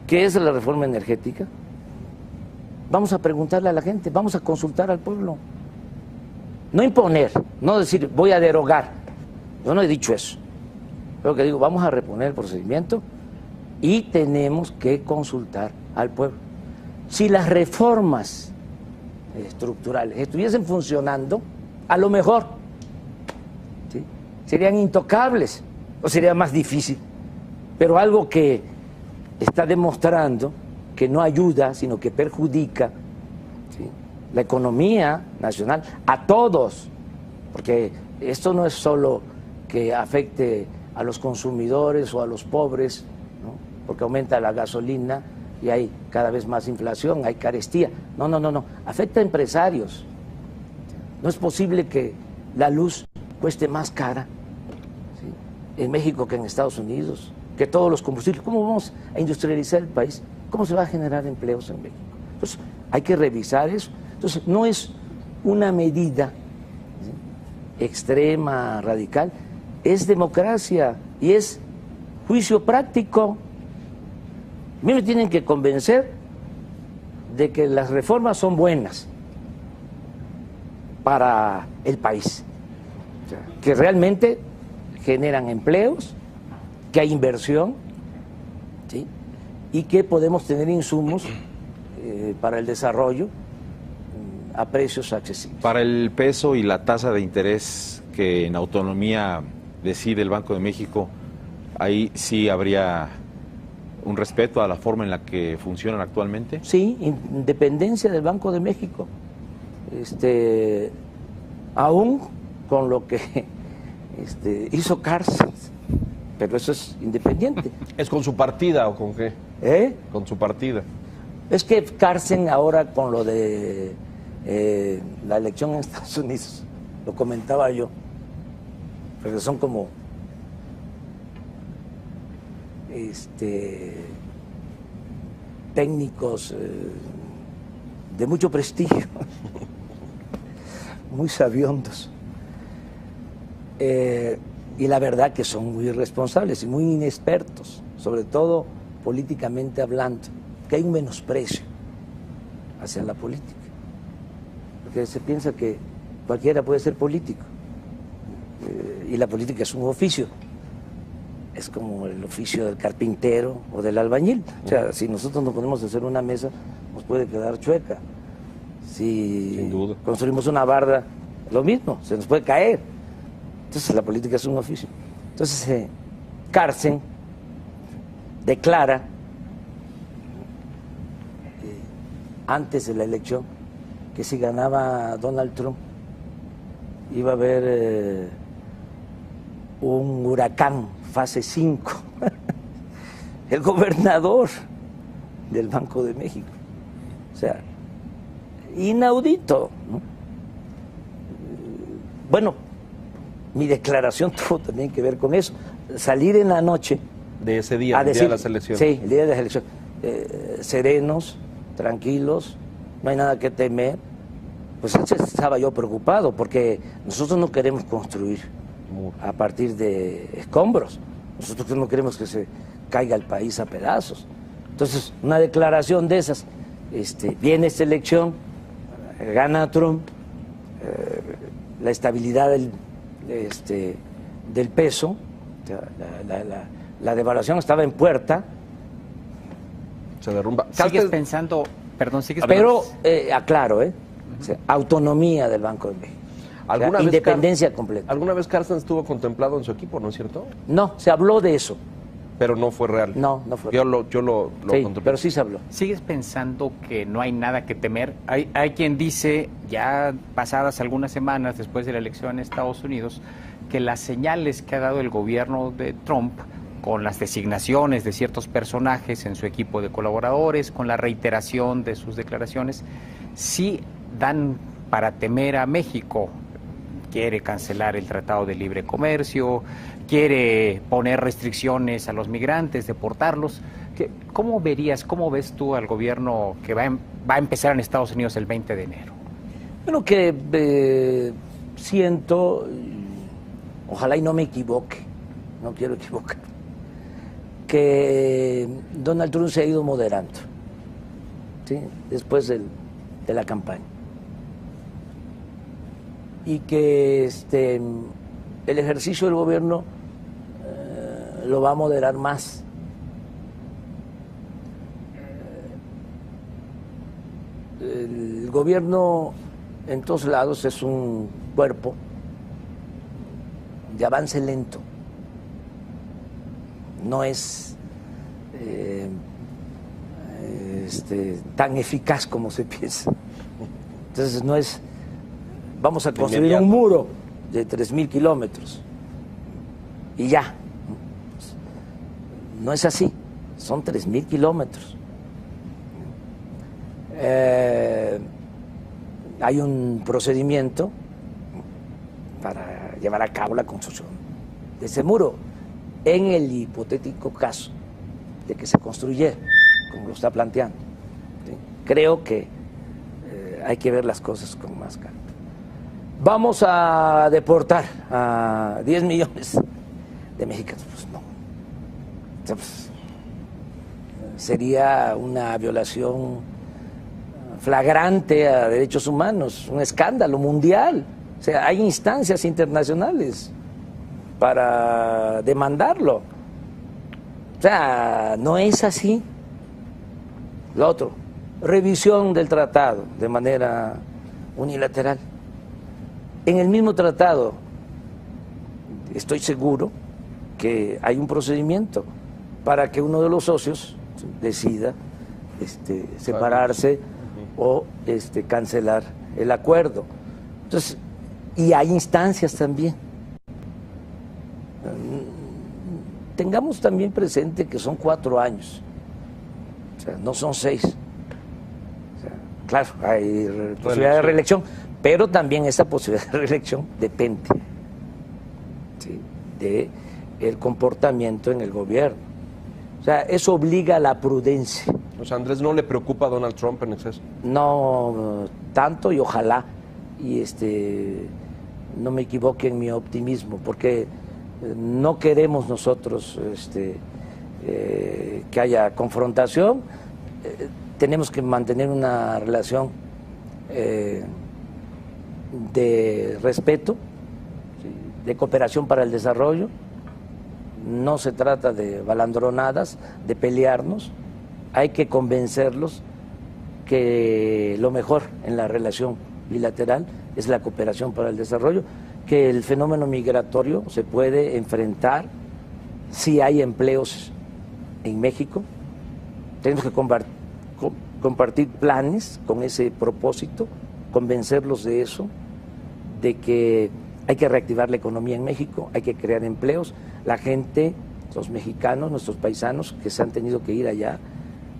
qué es la reforma energética, vamos a preguntarle a la gente, vamos a consultar al pueblo. No imponer, no decir voy a derogar. Yo no he dicho eso. Lo que digo, vamos a reponer el procedimiento y tenemos que consultar al pueblo. Si las reformas estructurales estuviesen funcionando, a lo mejor, ¿sí?, serían intocables o sería más difícil. Pero algo que está demostrando que no ayuda, sino que perjudica, ¿sí?, la economía nacional a todos, porque esto no es solo que afecte a los consumidores o a los pobres, ¿no?, porque aumenta la gasolina y hay cada vez más inflación, hay carestía. No, afecta a empresarios. No es posible que la luz cueste más cara, ¿sí?, en México que en Estados Unidos, que todos los combustibles. ¿Cómo vamos a industrializar el país? ¿Cómo se va a generar empleos en México? Entonces, hay que revisar eso. Entonces, no es una medida, ¿sí?, extrema, radical, es democracia y es juicio práctico. A mí me tienen que convencer de que las reformas son buenas para el país, o sea, que realmente generan empleos, que hay inversión, ¿sí?, y que podemos tener insumos para el desarrollo a precios accesibles. Para el peso y la tasa de interés que en autonomía decide el Banco de México, ahí sí habría un respeto a la forma en la que funcionan actualmente. Sí, independencia del Banco de México, aún con lo que hizo Cárcel, pero eso es independiente. ¿Es con su partida o con qué? Con su partida. Es que Cárcel ahora con lo de la elección en Estados Unidos, lo comentaba yo, porque son como técnicos de mucho prestigio, muy sabiondos, y la verdad que son muy irresponsables y muy inexpertos, sobre todo políticamente hablando, que hay un menosprecio hacia la política, porque se piensa que cualquiera puede ser político, y la política es un oficio. Es como el oficio del carpintero o del albañil. O sea, si nosotros nos ponemos a hacer una mesa, nos puede quedar chueca. Si Sin duda. construimos una barda, lo mismo, se nos puede caer. Entonces la política es un oficio. Entonces Cárcel declara antes de la elección que si ganaba Donald Trump iba a haber un huracán fase 5, el gobernador del Banco de México. O sea, inaudito, ¿no? Bueno, mi declaración tuvo también que ver con eso. Salir en la noche. De ese día, el día de las elecciones. Sí, el día de las elecciones. Serenos, tranquilos, no hay nada que temer. Pues estaba yo preocupado porque nosotros no queremos construir a partir de escombros. Nosotros no queremos que se caiga el país a pedazos. Entonces, una declaración de esas, viene esta elección, gana Trump, la estabilidad del peso, la devaluación estaba en puerta. Se derrumba. ¿Sigues pensando, perdón, pero aclaro, o sea, autonomía del Banco de México. ¿Alguna vez independencia completa. ¿Alguna vez Cárcel estuvo contemplado en su equipo, no es cierto? No, se habló de eso. Pero no fue real. No fue real. Yo lo sí, contemplé. pero sí se habló. ¿Sigues pensando que no hay nada que temer? Hay quien dice, ya pasadas algunas semanas después de la elección en Estados Unidos, que las señales que ha dado el gobierno de Trump con las designaciones de ciertos personajes en su equipo de colaboradores, con la reiteración de sus declaraciones, sí dan para temer a México. Quiere cancelar el Tratado de Libre Comercio, quiere poner restricciones a los migrantes, deportarlos. ¿Cómo ves tú al gobierno que va a empezar en Estados Unidos el 20 de enero? Bueno, que siento, ojalá y no me equivoque, no quiero equivocar, que Donald Trump se ha ido moderando, ¿sí?, después de la campaña. Y que el ejercicio del gobierno lo va a moderar más. El gobierno en todos lados es un cuerpo de avance lento. No es tan eficaz como se piensa. Entonces no es, vamos a construir un muro de 3.000 kilómetros y ya. No es así, son 3.000 kilómetros. Hay un procedimiento para llevar a cabo la construcción de ese muro, en el hipotético caso de que se construyera, como lo está planteando. ¿Sí? Creo que hay que ver las cosas con más calma. Vamos a deportar a 10 millones de mexicanos. Pues no. O sea, pues, sería una violación flagrante a derechos humanos, un escándalo mundial. O sea, hay instancias internacionales para demandarlo. O sea, no es así. Lo otro, revisión del tratado de manera unilateral. En el mismo tratado, estoy seguro que hay un procedimiento para que uno de los socios decida separarse o cancelar el acuerdo. Entonces, y hay instancias también. Tengamos también presente que son 4 años, o sea, no son 6. O sea, claro, hay posibilidad de reelección, pero también esa posibilidad de reelección depende, ¿sí?, de el comportamiento en el gobierno. O sea, eso obliga a la prudencia. O sea, ¿Andrés no le preocupa a Donald Trump en exceso? No tanto, y ojalá y no me equivoque en mi optimismo, porque no queremos nosotros que haya confrontación. Tenemos que mantener una relación de respeto, ¿sí?, de cooperación para el desarrollo. No se trata de balandronadas, de pelearnos. Hay que convencerlos que lo mejor en la relación bilateral es la cooperación para el desarrollo, que el fenómeno migratorio se puede enfrentar si hay empleos en México. Tenemos que compartir planes con ese propósito, convencerlos de eso, de que hay que reactivar la economía en México, hay que crear empleos. La gente, los mexicanos, nuestros paisanos que se han tenido que ir allá,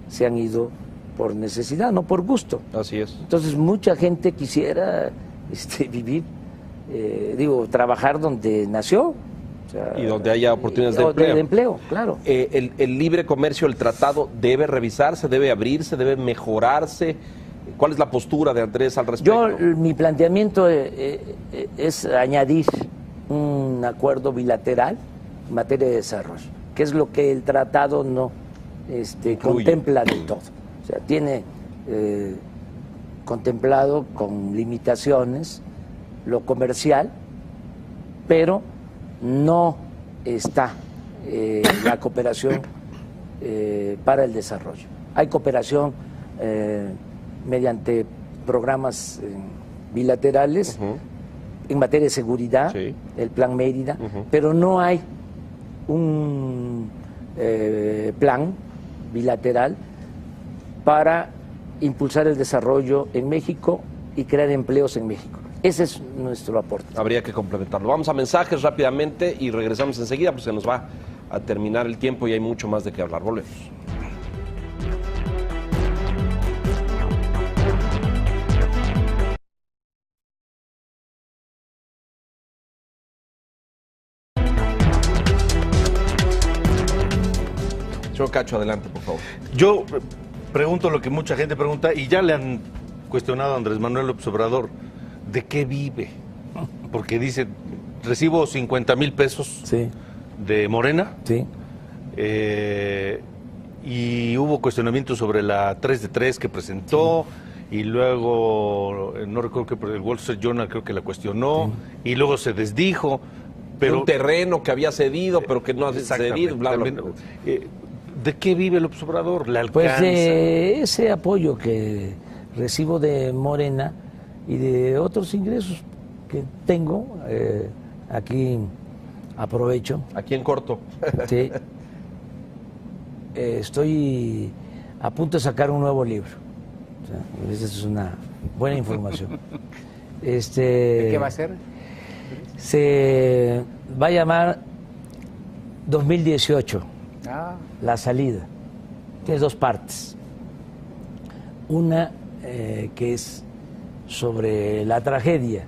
se han ido por necesidad, no por gusto. Así es. Entonces mucha gente quisiera vivir, trabajar donde nació. O sea, y donde haya oportunidades de empleo, claro. El libre comercio, el tratado, ¿debe revisarse, debe abrirse, debe mejorarse? ¿Cuál es la postura de Andrés al respecto? Mi planteamiento es añadir un acuerdo bilateral en materia de desarrollo, que es lo que el tratado no contempla de todo. O sea, tiene contemplado con limitaciones lo comercial, pero no está la cooperación para el desarrollo. Hay cooperación mediante programas bilaterales en materia de seguridad, sí, el Plan Mérida, pero no hay un plan bilateral para impulsar el desarrollo en México y crear empleos en México. Ese es nuestro aporte. Habría que complementarlo. Vamos a mensajes rápidamente y regresamos enseguida, pues se nos va a terminar el tiempo y hay mucho más de qué hablar. Volvemos. Señor Cacho, adelante, por favor. Yo pregunto lo que mucha gente pregunta, y ya le han cuestionado a Andrés Manuel López Obrador, ¿de qué vive? Porque dice, recibo 50,000 pesos, sí, de Morena, sí, y hubo cuestionamientos sobre la 3 de 3 que presentó, sí, y luego, no recuerdo que el Wall Street Journal creo que la cuestionó, sí, y luego se desdijo. Pero, un terreno que había cedido, pero que no ha cedido, bla, bla, bla. ¿De qué vive López Obrador? ¿Le alcanza? Pues de ese apoyo que recibo de Morena y de otros ingresos que tengo aquí aprovecho. Aquí en corto. Sí. Estoy a punto de sacar un nuevo libro. O sea, esa es una buena información. ¿De qué va a ser? Se va a llamar 2018, La salida. Tiene dos partes. Una que es sobre la tragedia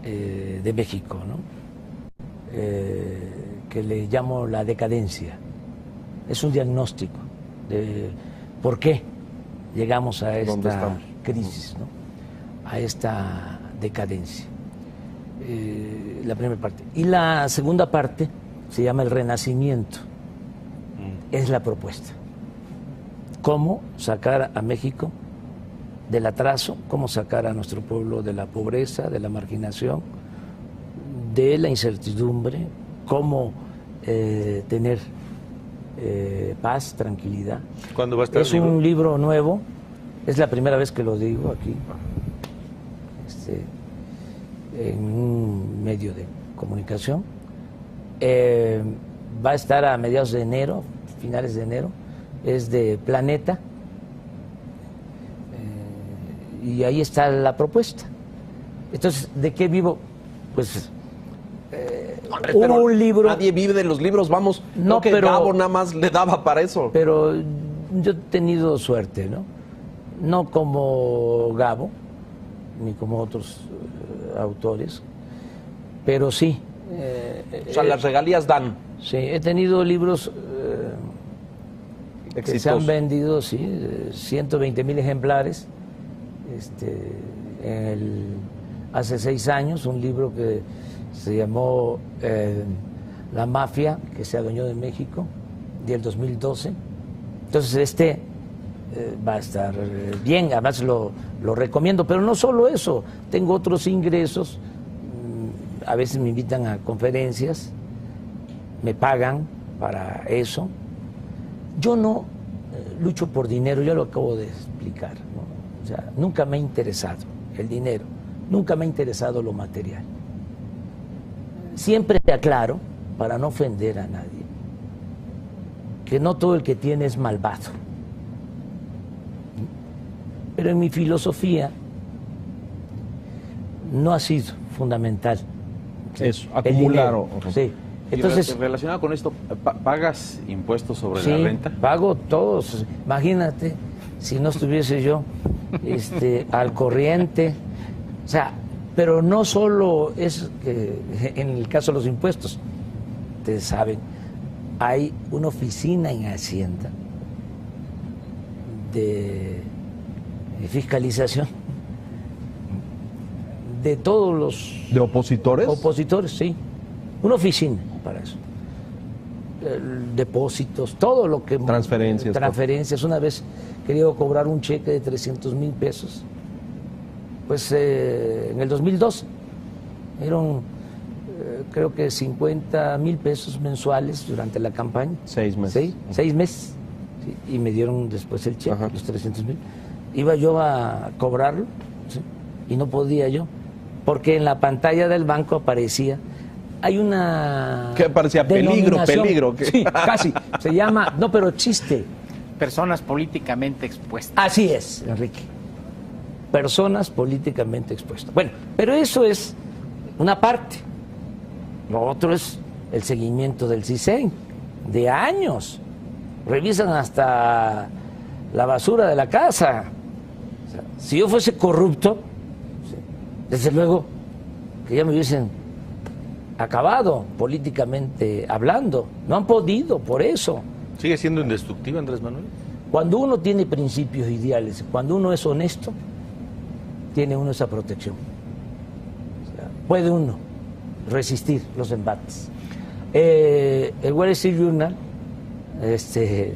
de México, ¿no? Que le llamo la decadencia. Es un diagnóstico de por qué llegamos a esta crisis, ¿no? A esta decadencia. La primera parte. Y la segunda parte se llama el renacimiento. Es la propuesta. Cómo sacar a México del atraso, cómo sacar a nuestro pueblo de la pobreza, de la marginación, de la incertidumbre, cómo tener paz, tranquilidad. ¿Cuándo va a estar es un libro nuevo, es la primera vez que lo digo aquí, en un medio de comunicación. Va a estar a mediados de enero, finales de enero, es de Planeta, y ahí está la propuesta. Entonces, ¿de qué vivo? Pues un libro. Nadie vive de los libros, vamos. No, que pero Gabo nada más le daba para eso. Pero yo he tenido suerte, ¿no? No como Gabo, ni como otros autores, pero sí. O sea, las regalías dan. Sí, he tenido libros que se han vendido, sí, 120,000 ejemplares. Hace 6 años, un libro que se llamó La Mafia, que se adueñó de México, del 2012. Entonces va a estar bien, además lo recomiendo, pero no solo eso, tengo otros ingresos, a veces me invitan a conferencias, me pagan para eso. Yo no lucho por dinero, ya lo acabo de explicar, ¿no? O sea, nunca me ha interesado el dinero, nunca me ha interesado lo material. Siempre te aclaro, para no ofender a nadie, que no todo el que tiene es malvado. Pero en mi filosofía no ha sido fundamental. Eso, acumular. Sí. Entonces, relacionado con esto, ¿pagas impuestos sobre sí, la renta? Pago todos. Imagínate si no estuviese yo al corriente. O sea, pero no solo es que en el caso de los impuestos, ustedes saben, hay una oficina en Hacienda de fiscalización de todos los... ¿De opositores? Opositores, sí. Una oficina para eso. Depósitos, todo lo que... Transferencias. Transferencias. Una vez quería cobrar un cheque de 300,000 pesos. Pues en el 2002 eran creo que 50,000 pesos mensuales durante la campaña. 6 meses. Sí, 6 meses. Sí, y me dieron después el cheque, Ajá. los 300,000. Iba yo a cobrarlo, ¿sí? Y no podía yo, porque en la pantalla del banco aparecía, hay una... ¿Qué parecía? Peligro. ¿Qué? Sí, casi. Se llama, no, pero chiste. Personas políticamente expuestas. Así es, Enrique. Personas políticamente expuestas. Bueno, pero eso es una parte. Lo otro es el seguimiento del CISEN, de años. Revisan hasta la basura de la casa. O sea, si yo fuese corrupto, desde luego que ya me hubiesen acabado políticamente hablando. No han podido, por eso. ¿Sigue siendo indestructivo Andrés Manuel? Cuando uno tiene principios ideales, cuando uno es honesto, tiene uno esa protección. O sea, puede uno resistir los embates. El Wall Street Journal se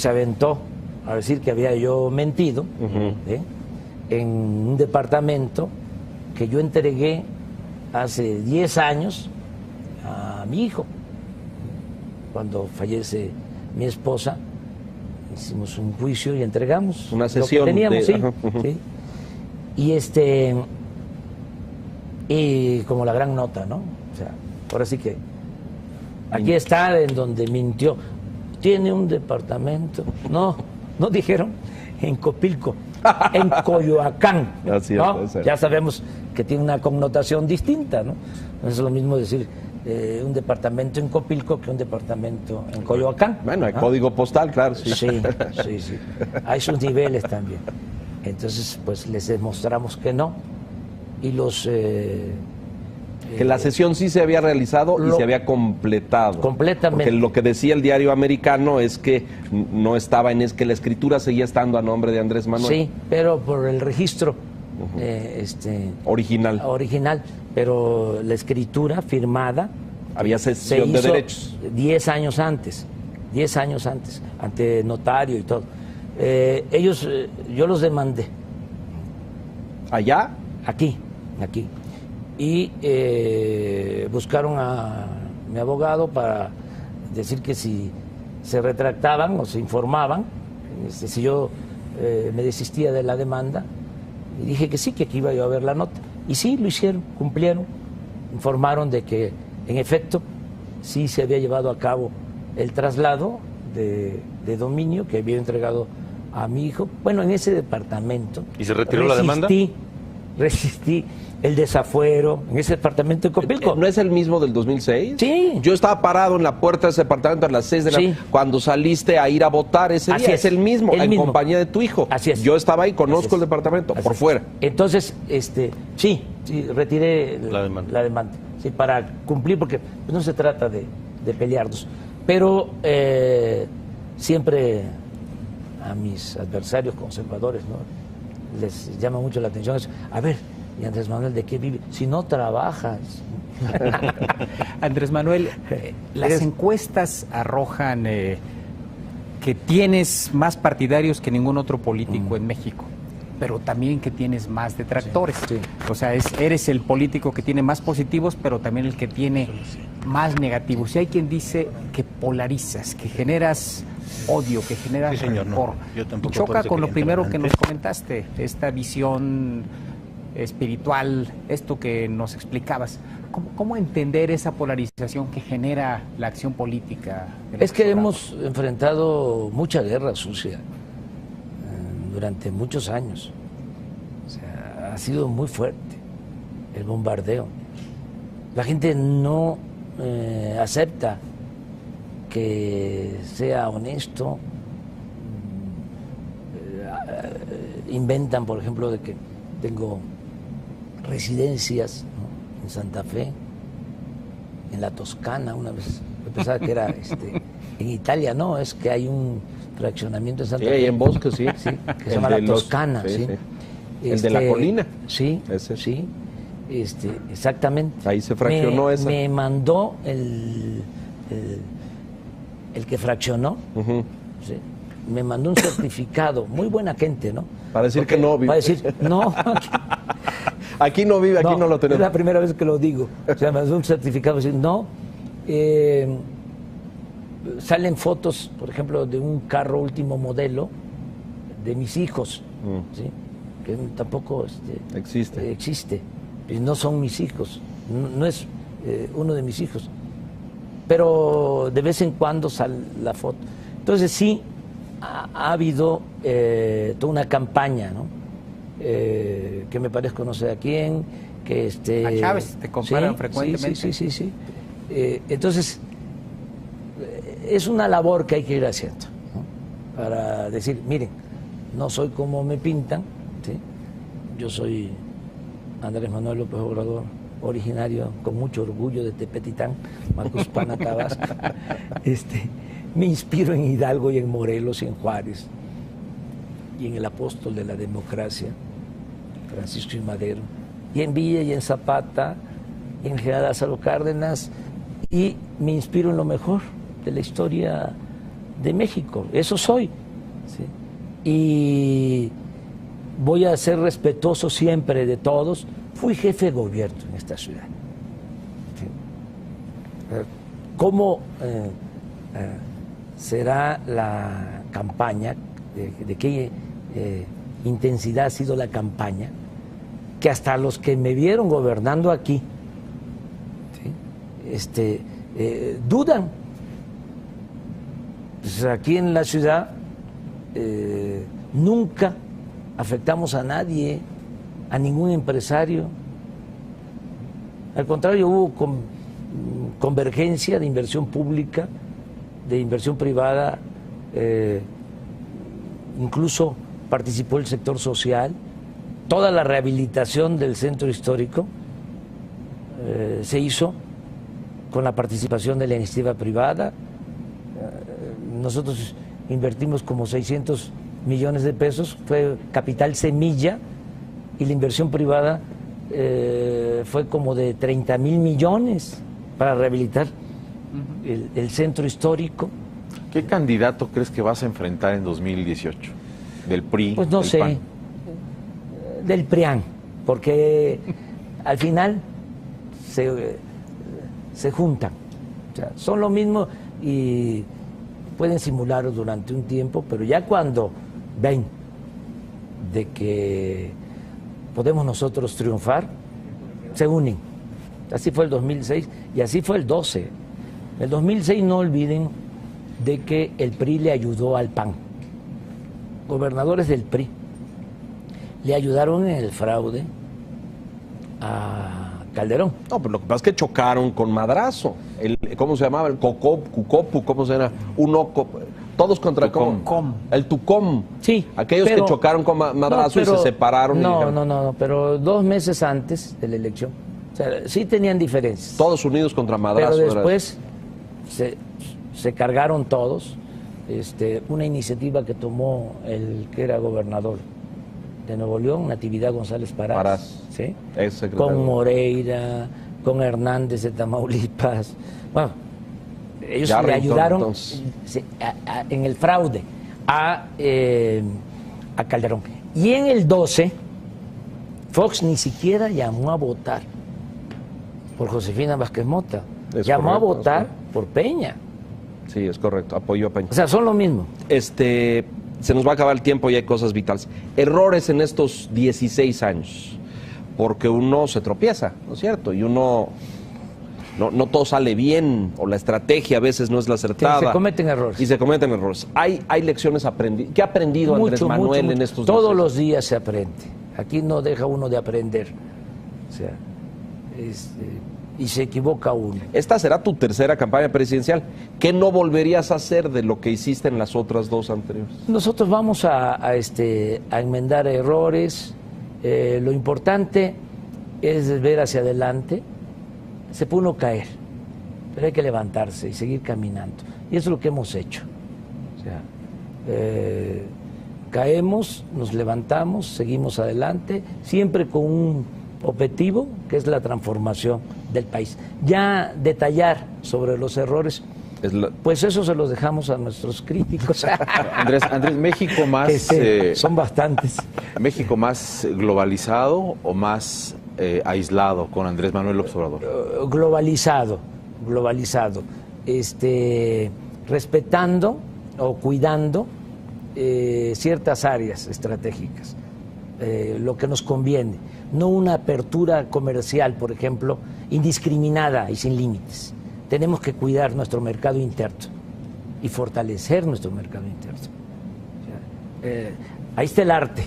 aventó a decir que había yo mentido en un departamento que yo entregué hace 10 años a mi hijo. Cuando fallece mi esposa, hicimos un juicio y entregamos una sesión lo que teníamos, sí. Y y como la gran nota, ¿no? O sea, ahora sí que aquí está en donde mintió. Tiene un departamento, no dijeron en Copilco, en Coyoacán, Así es, ¿no? es Ya sabemos que tiene una connotación distinta, ¿no? No es lo mismo decir un departamento en Copilco que un departamento en Coyoacán. Bueno, hay código postal, claro. Sí. Sí. Hay sus niveles también. Entonces, pues les demostramos que no. Y los... que la sesión sí se había realizado y se había completado. Completamente. Porque lo que decía el diario americano es que no estaba en... es que la escritura seguía estando a nombre de Andrés Manuel. Sí, pero por el registro original. Pero la escritura firmada había cesión de derechos 10 años antes, ante notario y todo. Ellos, yo los demandé. ¿Allá? Aquí. Y buscaron a mi abogado para decir que si se retractaban o se informaban, si yo me desistía de la demanda, y dije que sí, que aquí iba yo a ver la nota. Y sí, lo hicieron, cumplieron, informaron de que en efecto sí se había llevado a cabo el traslado de dominio que había entregado a mi hijo. Bueno, en ese departamento. ¿Y se retiró la demanda? Resistí el desafuero en ese departamento de Copilco. ¿No es el mismo del 2006? Sí. Yo estaba parado en la puerta de ese departamento a las 6 de la noche cuando saliste a ir a votar ese día. Es el mismo, en compañía de tu hijo. Así es. Yo estaba ahí, conozco el departamento, por fuera. Entonces, sí, retiré la demanda. Sí, para cumplir, porque no se trata de pelearnos. Pero siempre a mis adversarios conservadores, ¿no?, les llama mucho la atención eso. A ver, ¿y Andrés Manuel de qué vive? Si no trabajas. Andrés Manuel, las encuestas arrojan que tienes más partidarios que ningún otro político en México, pero también que tienes más detractores. Sí. O sea, eres el político que tiene más positivos, pero también el que tiene más negativos. Y hay quien dice que polarizas, que generas odio, que generas rencor. Choca con lo primero que nos comentaste, esta visión espiritual, esto que nos explicabas. ¿Cómo entender esa polarización que genera la acción política? Es que hemos enfrentado mucha guerra sucia durante muchos años. O sea, ha sido muy fuerte el bombardeo. La gente no acepta que sea honesto. Inventan, por ejemplo, de que tengo residencias, ¿no?, en Santa Fe, en la Toscana. Una vez yo pensaba que era en Italia. No, es que hay un fraccionamiento en Santa Fe. Sí, en Bosque, sí. Que se llama la Toscana, sí. El de la colina. Sí, ese. Sí. Exactamente. Ahí se fraccionó esa. Me mandó el que fraccionó, ¿sí?, me mandó un certificado, muy buena gente, ¿no? Para decir que no vive. Para decir, no. Aquí no vive, aquí no lo tenemos. Es la primera vez que lo digo. O sea, me mandó un certificado, decir, no. Salen fotos, por ejemplo, de un carro último modelo de mis hijos, ¿sí?, que tampoco existe. Y no son mis hijos, no es uno de mis hijos. Pero de vez en cuando sale la foto. Entonces sí, ha habido toda una campaña, ¿no?, que me parezco no sé a quién, que a Chávez te comparan frecuentemente. Sí. Entonces es una labor que hay que ir haciendo, ¿no?, para decir, miren, no soy como me pintan, ¿sí? Yo soy Andrés Manuel López Obrador, originario con mucho orgullo de Tepetitán, Macuspana, Tabasco. Me inspiro en Hidalgo y en Morelos y en Juárez y en el apóstol de la democracia, Francisco I. Madero, y en Villa y en Zapata y en general Lázaro Cárdenas, y me inspiro en lo mejor de la historia de México. Eso soy, ¿sí? Y voy a ser respetuoso siempre de todos. Fui jefe de gobierno en esta ciudad. ¿Sí? ¿Cómo será la campaña? ¿De qué intensidad ha sido la campaña? Que hasta los que me vieron gobernando aquí, ¿sí?, dudan. Pues aquí en la ciudad nunca afectamos a nadie, a ningún empresario. Al contrario, hubo convergencia de inversión pública, de inversión privada, incluso participó el sector social. Toda la rehabilitación del centro histórico se hizo con la participación de la iniciativa privada. Nosotros invertimos como 600 millones de pesos, fue capital semilla, y la inversión privada fue como de 30,000 millones para rehabilitar el centro histórico. ¿Qué candidato crees que vas a enfrentar en 2018? ¿Del PRI? Pues no del sé, PAN? Del PRIAN, porque al final se juntan, o sea, son lo mismo y pueden simularlo durante un tiempo, pero ya cuando ven de que podemos nosotros triunfar, se unen. Así fue el 2006 y así fue el 12. El 2006 no olviden de que el PRI le ayudó al PAN. Gobernadores del PRI le ayudaron en el fraude a Calderón. No, pero lo que pasa es que chocaron con madrazo. ¿Cómo se llamaba? El Cucopu, ¿cómo se llama? Todos contra Tucom. El Tucom. Sí. Aquellos que chocaron con madrazo y se separaron. No, pero 2 meses antes de la elección. O sea, sí tenían diferencias. Todos unidos contra madrazo. Pero después se cargaron todos. Una iniciativa que tomó el que era gobernador de Nuevo León, Natividad González Parás, ¿sí? Con Moreira, con Hernández de Tamaulipas. Bueno, ellos le ayudaron en el fraude a Calderón. Y en el 12, Fox ni siquiera llamó a votar por Josefina Vázquez Mota, llamó a votar por Peña. Sí, es correcto, apoyo a Peña. O sea, son lo mismo. Se nos va a acabar el tiempo y hay cosas vitales. Errores en estos 16 años, porque uno se tropieza, ¿no es cierto? Y uno, no todo sale bien, o la estrategia a veces no es la acertada. Sí, se cometen errores. Y se cometen errores. Hay lecciones aprendidas. ¿Qué ha aprendido Andrés Manuel en estos 16 años? Todos los días se aprende. Aquí no deja uno de aprender. O sea, y se equivoca uno. Esta será tu tercera campaña presidencial. ¿Qué no volverías a hacer de lo que hiciste en las otras 2 anteriores? Nosotros vamos a enmendar errores. Lo importante es ver hacia adelante. Se puede uno caer, pero hay que levantarse y seguir caminando. Y eso es lo que hemos hecho. O sea, caemos, nos levantamos, seguimos adelante, siempre con un objetivo que es la transformación del país. Ya detallar sobre los errores, pues eso se los dejamos a nuestros críticos. Andrés, México más... son bastantes. ¿México más globalizado o más aislado con Andrés Manuel López Obrador? Globalizado. Respetando o cuidando ciertas áreas estratégicas, lo que nos conviene. No una apertura comercial, por ejemplo, indiscriminada y sin límites. Tenemos que cuidar nuestro mercado interno y fortalecer nuestro mercado interno. O sea, ahí está el arte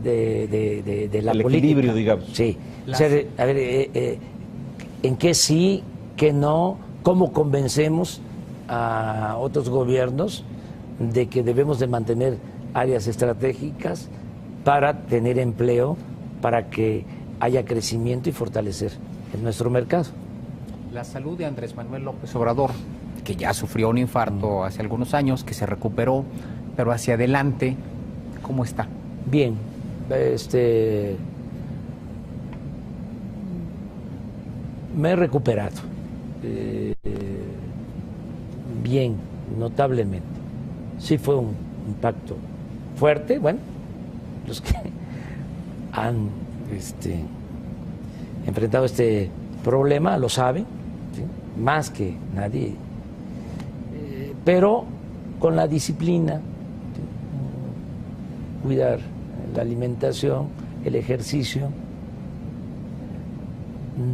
de la política. El equilibrio, digamos. Sí. O sea, a ver, en qué sí, qué no, cómo convencemos a otros gobiernos de que debemos de mantener áreas estratégicas para tener empleo, para que haya crecimiento y fortalecer en nuestro mercado. La salud de Andrés Manuel López Obrador, que ya sufrió un infarto hace algunos años, que se recuperó, pero hacia adelante, ¿cómo está? Bien, me he recuperado, bien, notablemente. Sí fue un impacto fuerte, bueno, los que han enfrentado este problema lo saben, ¿sí? Más que nadie, pero con la disciplina, ¿sí? Cuidar la alimentación, el ejercicio,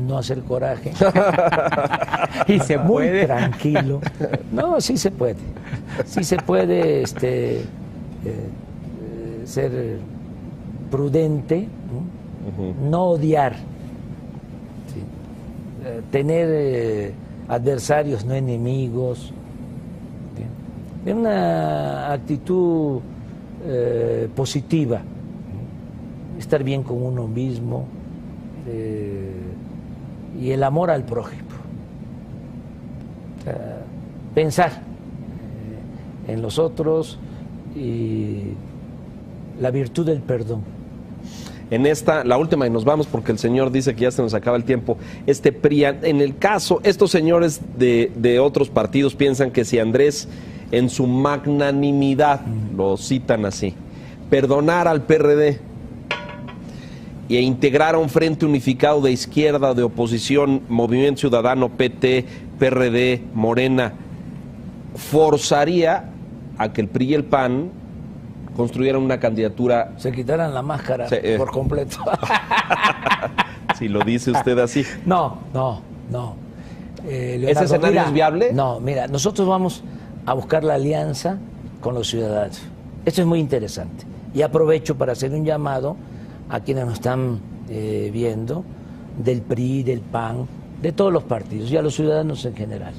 no hacer coraje. Y se muy puede. tranquilo. No, sí se puede. Sí se puede ser prudente, no odiar, ¿sí? Tener adversarios, no enemigos. ¿Sí? Una actitud positiva, estar bien con uno mismo y el amor al prójimo. Pensar en los otros y la virtud del perdón. En esta, la última, y nos vamos porque el señor dice que ya se nos acaba el tiempo. PRI, en el caso, estos señores de otros partidos piensan que si Andrés, en su magnanimidad, lo citan así, perdonara al PRD e integrar a un frente unificado de izquierda, de oposición, Movimiento Ciudadano, PT, PRD, Morena, forzaría a que el PRI y el PAN construyeran una candidatura. Se quitaran la máscara por completo. Si lo dice usted así. No. ¿Ese escenario es viable? No, mira, nosotros vamos a buscar la alianza con los ciudadanos. Esto es muy interesante. Y aprovecho para hacer un llamado a quienes nos están viendo, del PRI, del PAN, de todos los partidos y a los ciudadanos en general.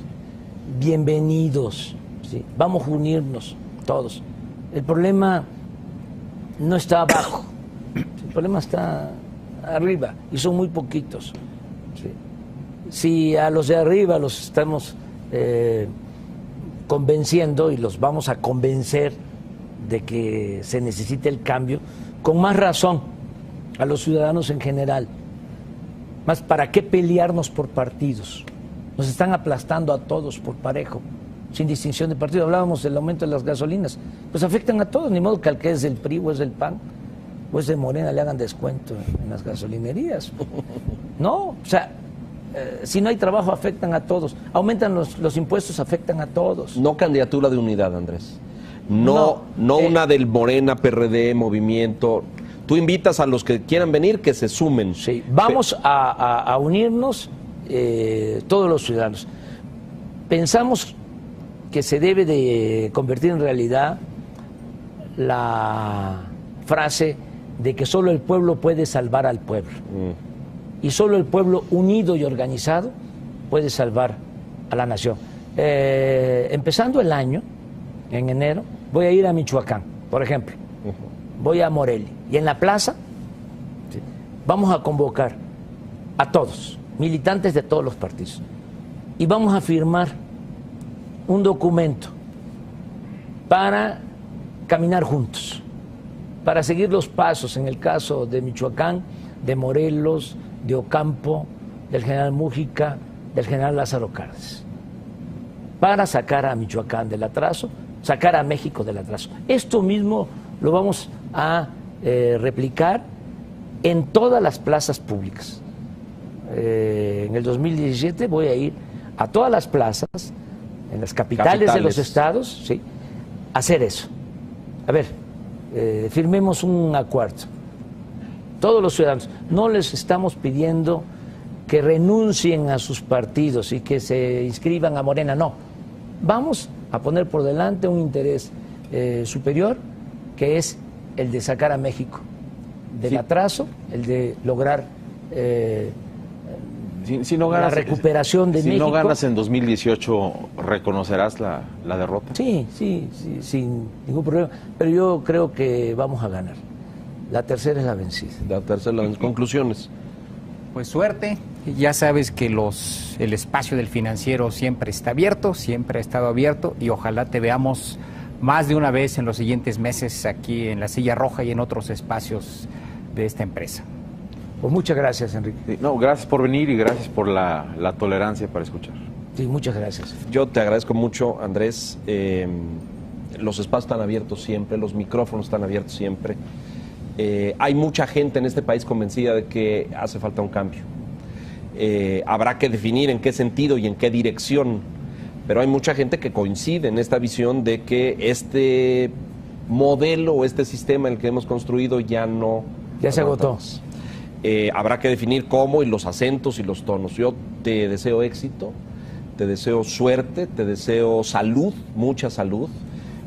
Bienvenidos, ¿sí? Vamos a unirnos todos. El problema no está abajo, el problema está arriba y son muy poquitos. ¿Sí? Si a los de arriba los estamos convenciendo y los vamos a convencer de que se necesita el cambio, con más razón a los ciudadanos en general. Más, ¿para qué pelearnos por partidos? Nos están aplastando a todos por parejo, sin distinción de partido. Hablábamos del aumento de las gasolinas, pues afectan a todos, ni modo que al que es del PRI o es del PAN o es de Morena le hagan descuento en las gasolinerías. No, o sea, si no hay trabajo afectan a todos, aumentan los impuestos, afectan a todos. No candidatura de unidad, Andrés. No una del Morena, PRD, Movimiento. Tú invitas a los que quieran venir que se sumen. Sí, vamos a unirnos todos los ciudadanos. Pensamos que se debe de convertir en realidad la frase de que solo el pueblo puede salvar al pueblo. Y solo el pueblo unido y organizado puede salvar a la nación. Empezando el año, en enero, voy a ir a Michoacán, por ejemplo. Voy a Morelia. Y en la plaza vamos a convocar a todos, militantes de todos los partidos. Y vamos a firmar un documento para caminar juntos, para seguir los pasos, en el caso de Michoacán, de Morelos, de Ocampo, del general Mújica, del general Lázaro Cárdenas, para sacar a Michoacán del atraso, sacar a México del atraso. Esto mismo lo vamos a replicar en todas las plazas públicas. En el 2017 voy a ir a todas las plazas, en las capitales de los estados, ¿sí?, a hacer eso. A ver, firmemos un acuerdo. Todos los ciudadanos, no les estamos pidiendo que renuncien a sus partidos y que se inscriban a Morena, no. Vamos a poner por delante un interés superior, que es el de sacar a México del atraso, el de lograr si no ganas, la recuperación de México. Si no ganas en 2018, ¿reconocerás la derrota? Sí, sin ningún problema. Pero yo creo que vamos a ganar. La tercera es la vencida. La tercera es la vencida. Conclusiones. Pues suerte. Ya sabes que el espacio del Financiero siempre está abierto, siempre ha estado abierto, y ojalá te veamos más de una vez en los siguientes meses aquí en La Silla Roja y en otros espacios de esta empresa. Pues muchas gracias, Enrique. Sí, no, gracias por venir y gracias por la tolerancia para escuchar. Sí, muchas gracias. Yo te agradezco mucho, Andrés. Los espacios están abiertos siempre, los micrófonos están abiertos siempre. Hay mucha gente en este país convencida de que hace falta un cambio. Habrá que definir en qué sentido y en qué dirección, pero hay mucha gente que coincide en esta visión de que este modelo o este sistema en el que hemos construido ya no... Ya se agotó. Habrá que definir cómo y los acentos y los tonos. Yo te deseo éxito, te deseo suerte, te deseo salud, mucha salud,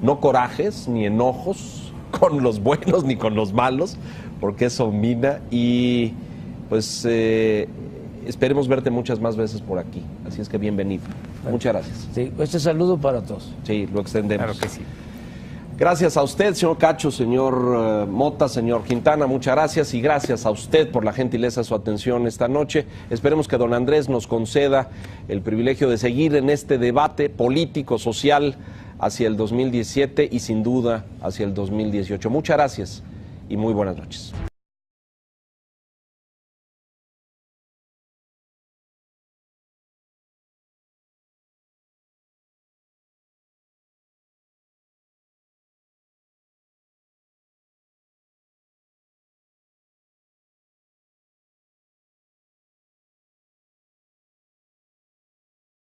no corajes ni enojos con los buenos ni con los malos, porque eso mina, y pues esperemos verte muchas más veces por aquí. Así es que bienvenido. Muchas gracias. Sí, este saludo para todos. Sí, lo extendemos. Claro que sí. Gracias a usted, señor Cacho, señor Mota, señor Quintana, muchas gracias, y gracias a usted por la gentileza de su atención esta noche. Esperemos que don Andrés nos conceda el privilegio de seguir en este debate político, social, hacia el 2017 y sin duda hacia el 2018. Muchas gracias y muy buenas noches.